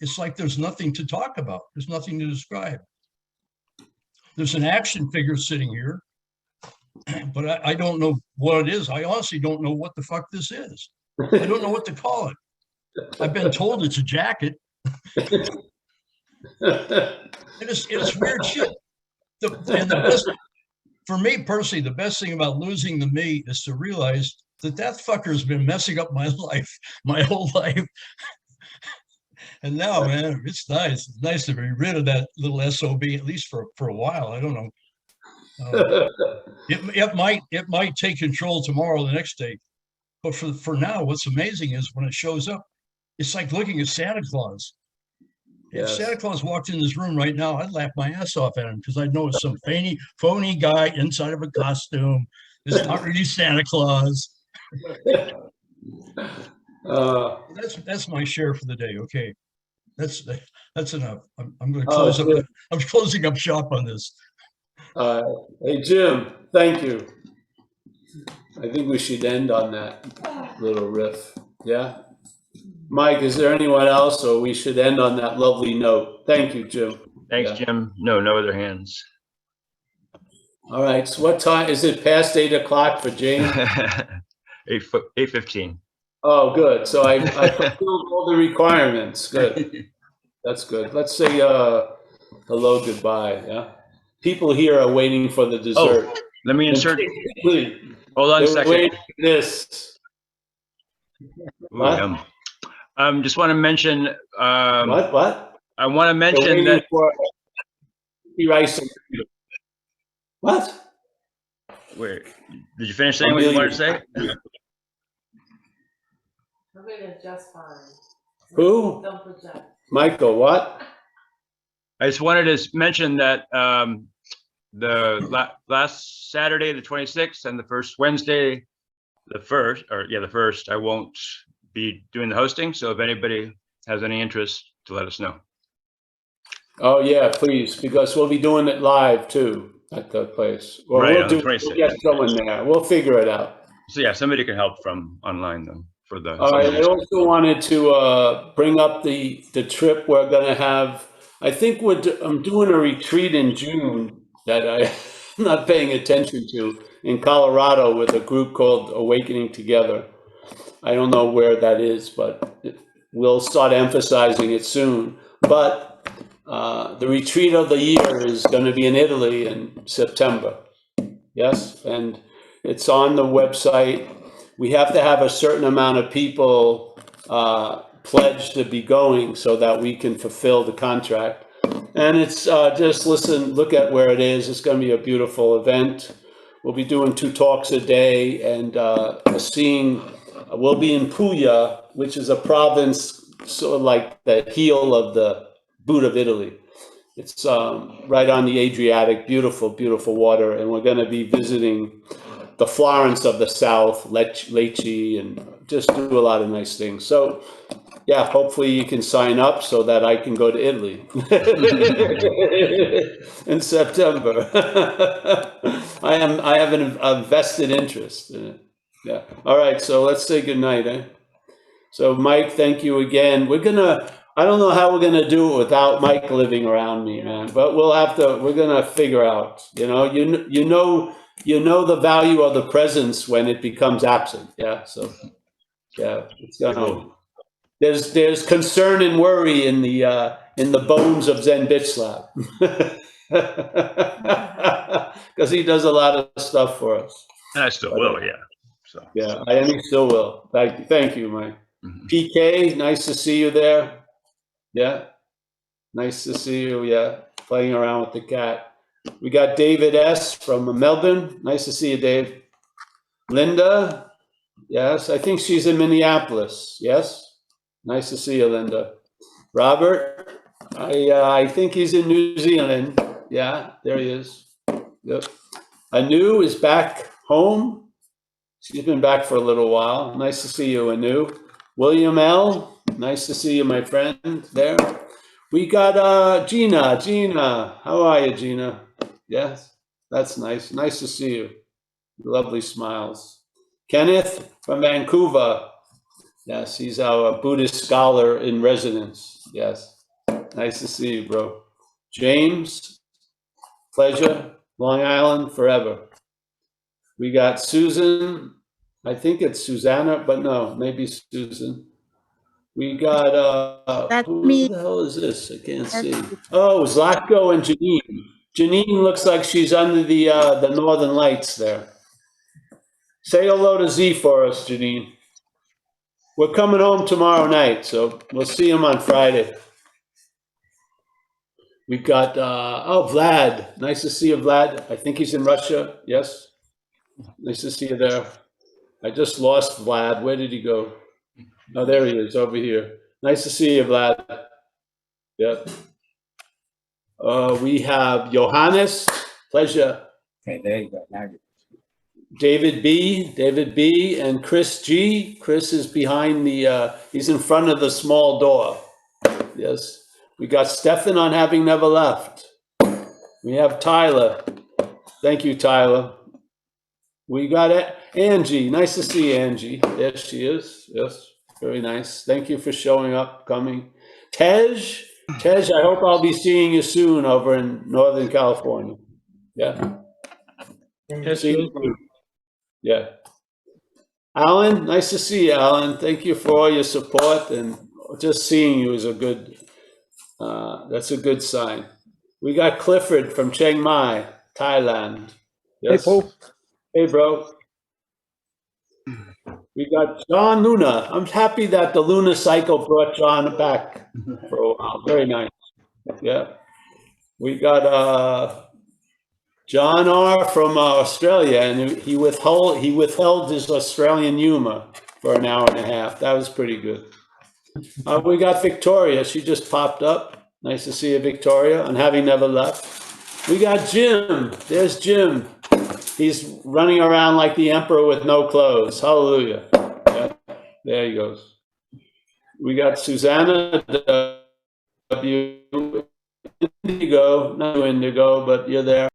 it's like there's nothing to talk about. There's nothing to describe. There's an action figure sitting here, but I don't know what it is. I honestly don't know what the fuck this is. I don't know what to call it. I've been told it's a jacket. It's weird shit. For me personally, the best thing about losing the me is to realize that fucker's been messing up my life, my whole life. And now, man, it's nice. It's nice to be rid of that little SOB, at least for a while. I don't know. It might take control tomorrow or the next day. But for now, what's amazing is when it shows up, it's like looking at Santa Claus. Yes. If Santa Claus walked in this room right now, I'd laugh my ass off at him, because I know it's some phony guy inside of a costume. It's not really Santa Claus. That's my share for the day. Okay, that's enough. I'm going to close up. I'm closing up shop on this. Hey Jim, thank you. I think we should end on that little riff. Yeah, Mike, is there anyone else, or we should end on that lovely note? Thank you, Jim. Thanks, Jim. No other hands. All right. So what time is it? Past 8 o'clock for James? 8:15. Oh, good. So I fulfilled all the requirements. Good. That's good. Let's say hello, goodbye. Yeah. People here are waiting for the dessert. Oh, let me insert. Please. Hold on a They're second. waiting for this. Ooh, What? yum. Just want to mention. What? I want to They're mention waiting that. for rice. What? Wait, did you finish saying what you wanted to say? I'm gonna just fine. Who? Don't project. Michael, what? I just wanted to mention that the last Saturday, the 26th, and the first Wednesday, the 1st, I won't be doing the hosting. So if anybody has any interest, to let us know. Oh yeah, please, because we'll be doing it live too at the place. Or Right, we'll on the do. We'll 26th. get someone there. We'll figure it out. So yeah, somebody can help from online though for the. All right. I also wanted to bring up the trip we're going to have. I think I'm doing a retreat in June that I'm not paying attention to in Colorado with a group called Awakening Together. I don't know where that is, but we'll start emphasizing it soon. But the retreat of the year is going to be in Italy in September. Yes, and it's on the website. We have to have a certain amount of people pledged to be going so that we can fulfill the contract. And it's just look at where it is. It's going to be a beautiful event. We'll be doing 2 talks a day and we'll be in Puglia, which is a province sort of like the heel of the boot of Italy. It's right on the Adriatic, beautiful, beautiful water. And we're going to be visiting the Florence of the South, Lecce, and just do a lot of nice things. So, yeah, hopefully you can sign up so that I can go to Italy in September. I have a vested interest in it. Yeah. All right. So let's say goodnight. So Mike, thank you again. I don't know how we're gonna do it without Mike living around me, man. But we're gonna figure out. You know the value of the presence when it becomes absent. Yeah. So yeah, it's gonna. There's concern and worry in the bones of Zen Bitch Lab. Because he does a lot of stuff for us. And I still will, yeah. So yeah, I still will. Thank you, Mike. Mhm. PK, nice to see you there. Yeah, nice to see you. Yeah, playing around with the cat. We got David S. from Melbourne. Nice to see you, Dave. Linda, yes, I think she's in Minneapolis. Yes, nice to see you, Linda. Robert, I think he's in New Zealand. Yeah, there he is. Yep. Anu is back home. She's been back for a little while. Nice to see you, Anu. William L., nice to see you, my friend, there. We got Gina. Gina, how are you, Gina? Yes, that's nice. Nice to see you. Lovely smiles. Kenneth from Vancouver. Yes, he's our Buddhist scholar in residence. Yes, nice to see you, bro. James, pleasure. Long Island forever. We got Susan. I think it's Susanna, but no, maybe Susan. We got That's who me. the hell is this? I can't That's see. Oh, Zlatko and Janine. Janine looks like she's under the northern lights there. Say hello to Z for us, Janine. We're coming home tomorrow night, so we'll see him on Friday. We got Vlad. Nice to see you, Vlad. I think he's in Russia. Yes. Nice to see you there. I just lost Vlad. Where did he go? Oh, there he is, over here. Nice to see you, Vlad. Yep. We have Johannes. Pleasure. Okay, there you go. Now David B, and Chris G. Chris is behind he's in front of the small door. Yes. We got Stefan on having never left. We have Tyler. Thank you, Tyler. We got Angie. Nice to see Angie. There she is. Yes, very nice. Thank you for showing up, coming. Tej, I hope I'll be seeing you soon over in Northern California. Yeah. See you soon. Yeah. Alan, nice to see you, Alan. Thank you for all your support, and just seeing you is a good That's a good sign. We got Clifford from Chiang Mai, Thailand. Yes. Hey, Paul. Hey, bro. We got John Luna. I'm happy that the Luna cycle brought John back for a while. Very nice. Yeah. We got John R. from Australia, and he withheld his Australian humor for an hour and a half. That was pretty good. We got Victoria. She just popped up. Nice to see you, Victoria, and having never left. We got Jim. There's Jim. He's running around like the emperor with no clothes. Hallelujah. Yeah, there he goes. We got Susanna W. Indigo, not Indigo, but you're there.